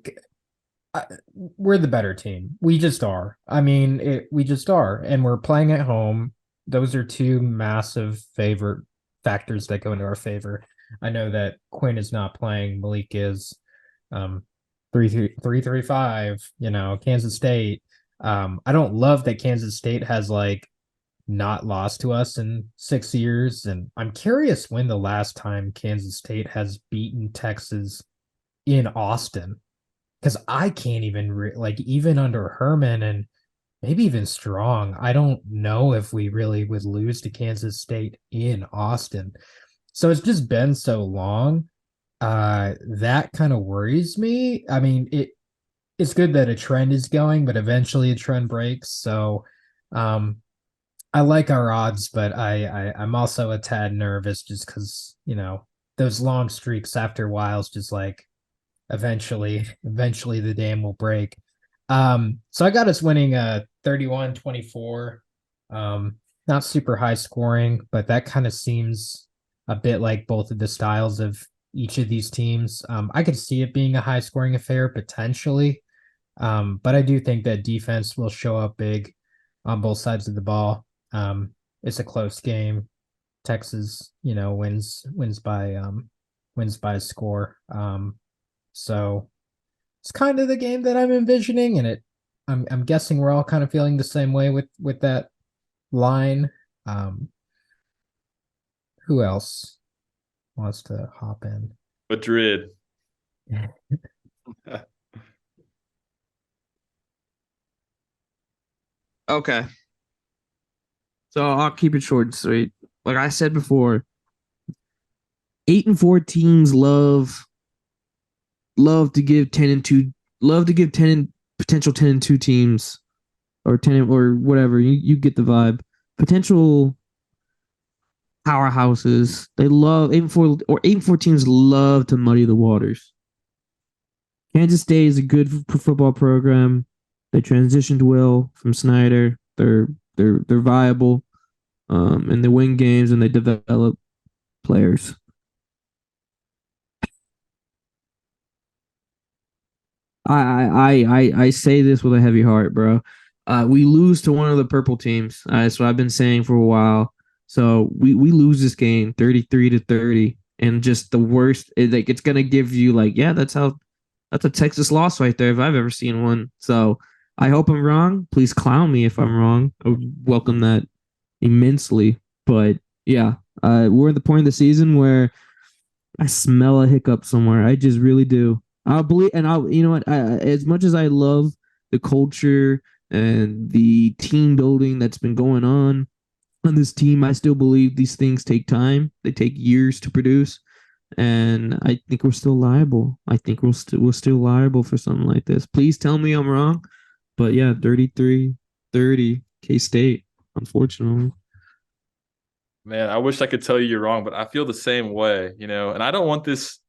we're the better team. We just are. I mean, we just are, and we're playing at home. Those are two massive favor factors that go into our favor. I know that Quinn is not playing. Malik is. 3-3-5. Kansas State. I don't love that Kansas State has like not lost to us in 6 years, and I'm curious when the last time Kansas State has beaten Texas in Austin, because I can't even like even under Herman and maybe even Strong, I don't know if we really would lose to Kansas State in Austin. So it's just been so long. That kind of worries me. I mean, it's good that a trend is going, but eventually a trend breaks. So I like our odds, but I'm also a tad nervous just because, those long streaks after a while is just like eventually the dam will break. So I got us winning 31-24. Not super high scoring, but that kind of seems a bit like both of the styles of each of these teams. I could see it being a high scoring affair potentially. But I do think that defense will show up big on both sides of the ball. It's a close game. Texas, wins by a score. So it's kind of the game that I'm envisioning, and I'm guessing we're all kind of feeling the same way with that line. Who else wants to hop in? Madrid. Okay. So I'll keep it short and sweet. Like I said before, 8-4 teams love to give 10-2, love to give 10 and potential 10-2 teams or 10 or whatever. You get the vibe. Potential powerhouses. They love 8-4 teams love to muddy the waters. Kansas State is a good football program. They transitioned well from Snyder. They're viable, and they win games and they develop players. I say this with a heavy heart, bro. We lose to one of the purple teams. That's what I've been saying for a while. So we lose this game 33-30, and just the worst. It's gonna give you like, yeah, that's a Texas loss right there if I've ever seen one. So I hope I'm wrong. Please clown me if I'm wrong. I would welcome that immensely. But yeah, we're at the point of the season where I smell a hiccup somewhere. I just really do. I'll believe, and you know what? As much as I love the culture and the team building that's been going on this team, I still believe these things take time. They take years to produce, and I think we're still liable. I think we're still liable for something like this. Please tell me I'm wrong, but yeah, 33-30 K-State, unfortunately. Man, I wish I could tell you you're wrong, but I feel the same way, and I don't want this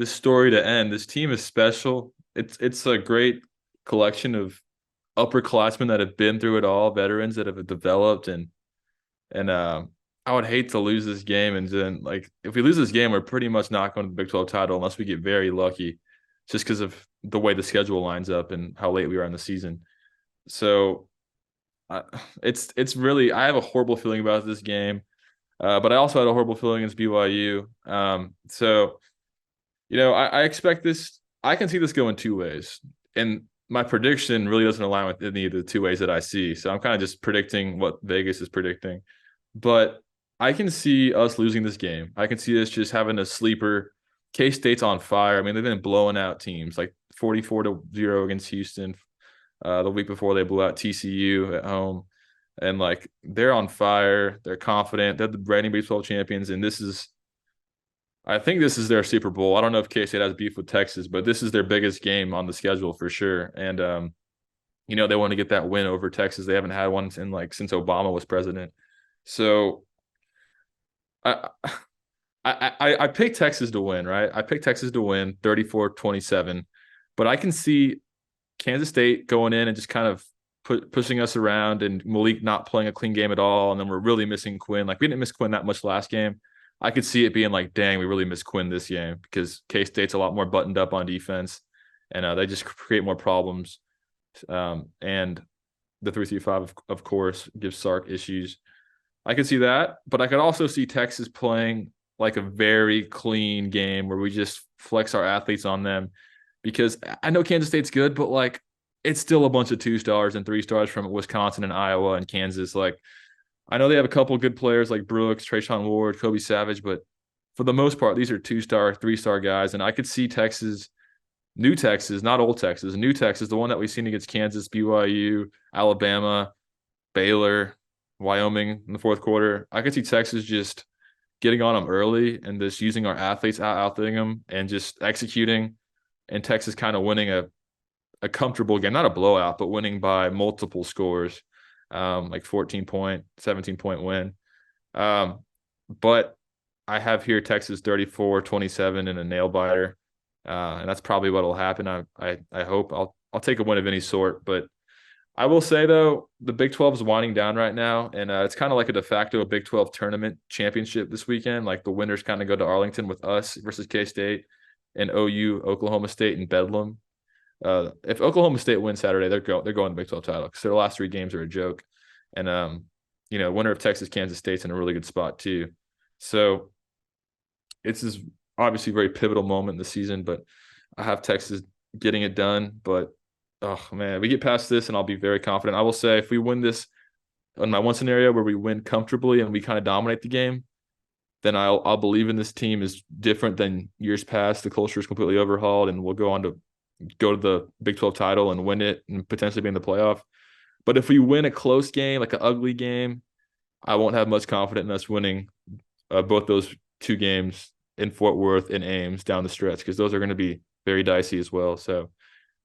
story to end. This team is special. It's a great collection of upperclassmen that have been through it all, veterans that have developed, and I would hate to lose this game. And then, like, if we lose this game, we're pretty much not going to the Big 12 title unless we get very lucky, just because of the way the schedule lines up and how late we are in the season. So it's really, I have a horrible feeling about this game. But I also had a horrible feeling against BYU. So, I expect this. I can see this going two ways. And my prediction really doesn't align with any of the two ways that I see. So I'm kind of just predicting what Vegas is predicting. But I can see us losing this game. I can see us just having a sleeper. K-State's on fire. I mean, they've been blowing out teams like 44-0 against Houston. The week before they blew out TCU at home. And like, they're on fire. They're confident. They're the reigning Big 12 champions. And I think this is their Super Bowl. I don't know if K-State has beef with Texas, but this is their biggest game on the schedule for sure. And, they want to get that win over Texas. They haven't had one since Obama was president. So I picked Texas to win, right? I picked Texas to win 34-27, but I can see Kansas State going in and just kind of pushing us around, and Malik not playing a clean game at all. And then we're really missing Quinn. Like, we didn't miss Quinn that much last game. I could see it being like, dang, we really missed Quinn this game because K-State's a lot more buttoned up on defense, and they just create more problems. And the 3-3-5, of course, gives Sark issues. I could see that, but I could also see Texas playing like a very clean game where we just flex our athletes on them, because I know Kansas State's good, but like it's still a bunch of 2-stars and 3-stars from Wisconsin and Iowa and Kansas. Like I know they have a couple good players like Brooks, Trayshawn Ward, Kobe Savage, but for the most part, these are 2-star, 3-star guys. And I could see Texas, new Texas, not old Texas, new Texas, the one that we've seen against Kansas, BYU, Alabama, Baylor, Wyoming in the fourth quarter. I could see Texas just getting on them early and just using our athletes, out-thinking them and just executing, and Texas kind of winning a comfortable game, not a blowout, but winning by multiple scores, like 14-point, 17-point win. But I have here Texas 34-27 in a nail biter, and that's probably what will happen. I hope I'll take a win of any sort, but I will say, though, the Big 12 is winding down right now, and it's kind of like a de facto Big 12 tournament championship this weekend. Like the winners kind of go to Arlington with us versus K-State, and OU, Oklahoma State, and Bedlam. If Oklahoma State wins Saturday, they're going to the Big 12 title because their last 3 games are a joke. And, winner of Texas, Kansas State's in a really good spot too. So it's this obviously very pivotal moment in the season, but I have Texas getting it done. But oh man, we get past this and I'll be very confident. I will say if we win this in my one scenario where we win comfortably and we kind of dominate the game, then I'll believe in this team is different than years past. The culture is completely overhauled and we'll go on to go to the Big 12 title and win it and potentially be in the playoff. But if we win a close game, like an ugly game, I won't have much confidence in us winning both those 2 games in Fort Worth and Ames down the stretch, because those are going to be very dicey as well. So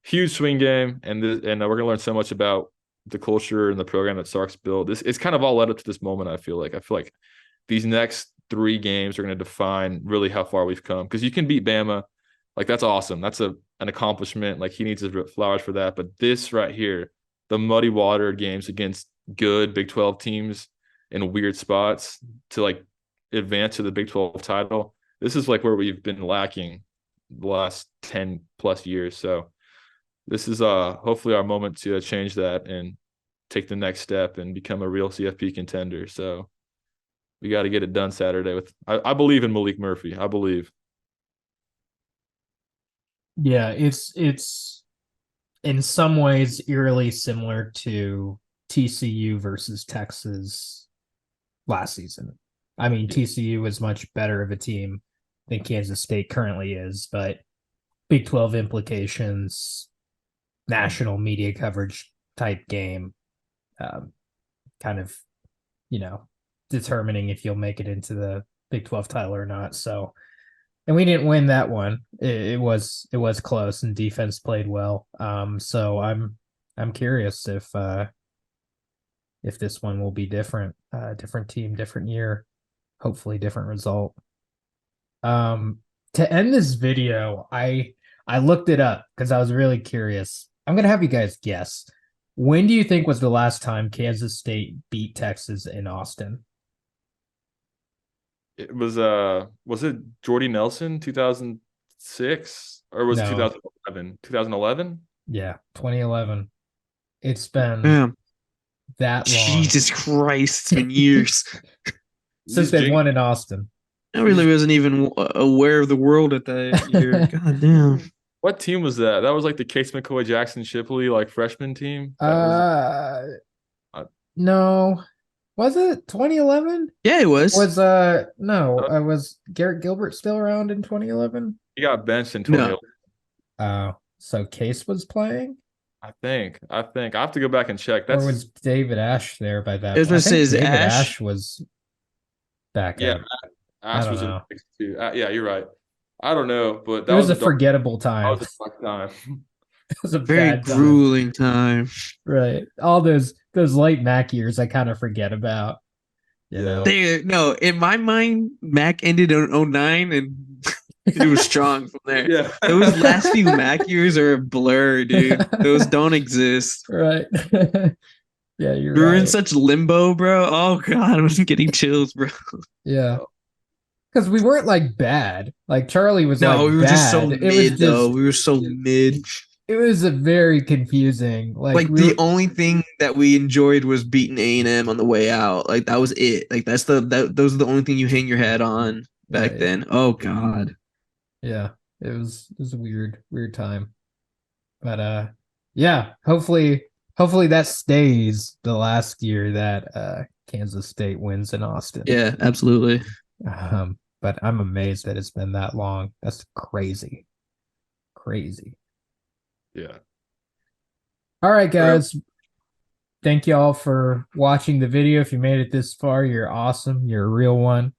huge swing game, and we're going to learn so much about the culture and the program that Sark's built. It's kind of all led up to this moment, I feel like these next 3 games are going to define really how far we've come, because you can beat Bama. Like, that's awesome. That's an accomplishment. Like, he needs his flowers for that. But this right here, the muddy water games against good Big 12 teams in weird spots to, like, advance to the Big 12 title, this is, like, where we've been lacking the last 10-plus years. So this is hopefully our moment to change that and take the next step and become a real CFP contender. So we got to get it done Saturday. I believe in Malik Murphy. I believe. Yeah, it's in some ways eerily similar to TCU versus Texas last season. I mean, TCU is much better of a team than Kansas State currently is, but Big 12 implications, national media coverage type game, kind of, determining if you'll make it into the Big 12 title or not. So, and we didn't win that one. It was close and defense played well. So I'm curious if this one will be different, different team, different year, hopefully different result. To end this video, I looked it up because I was really curious. I'm going to have you guys guess. When do you think was the last time Kansas State beat Texas in Austin? It was it Jordy Nelson 2006 or was it 2011? 2011? Yeah, 2011. It's been that long. Jesus Christ, it's been years since they won in Austin. I really wasn't even aware of the world at that year. God damn. What team was that? That was like the Case McCoy Jackson Shipley like freshman team. No. Was it 2011? Yeah, it was. It was Garrett Gilbert still around in 2011? He got benched in 2011. No. So Case was playing? I think. I have to go back and check. Or was David Ash there by that? I was going to say, is David Ash? Ash was back yeah, up. Ash was in 62. Yeah, you're right. I don't know, but that was a forgettable time. That was a fuck time. It was a very grueling time. Right. All those late Mac years I kind of forget about. You know? In my mind, Mac ended in 2009 and it was strong from there. Yeah. Those last few Mac years are a blur, dude. Those don't exist. Right. Yeah, you're right. We're in such limbo, bro. Oh God, I'm getting chills, bro. Yeah. because we weren't like bad. Like Charlie was No, like we were just so bad. mid though. We were so mid. It was a very confusing. Like the only thing that we enjoyed was beating A&M on the way out. Like that was it. Like those are the only thing you hang your head on back Right. then. Oh God. Yeah, it was a weird time. But yeah, hopefully that stays the last year that Kansas State wins in Austin. Yeah, absolutely. But I'm amazed that it's been that long. That's crazy. Crazy. Yeah. All right, guys. Thank you all for watching the video. If you made it this far, you're awesome. You're a real one.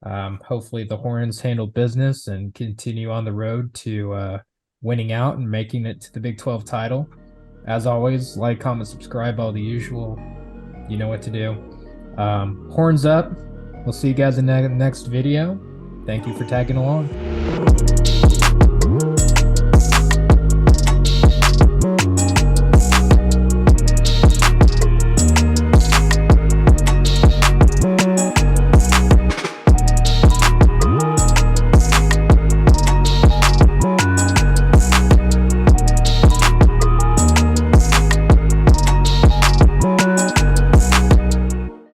Hopefully the Horns handle business and continue on the road to winning out and making it to the Big 12 title. As always, like, comment, subscribe, all the usual. You know what to do. Horns up. We'll see you guys in the next video. Thank you for tagging along.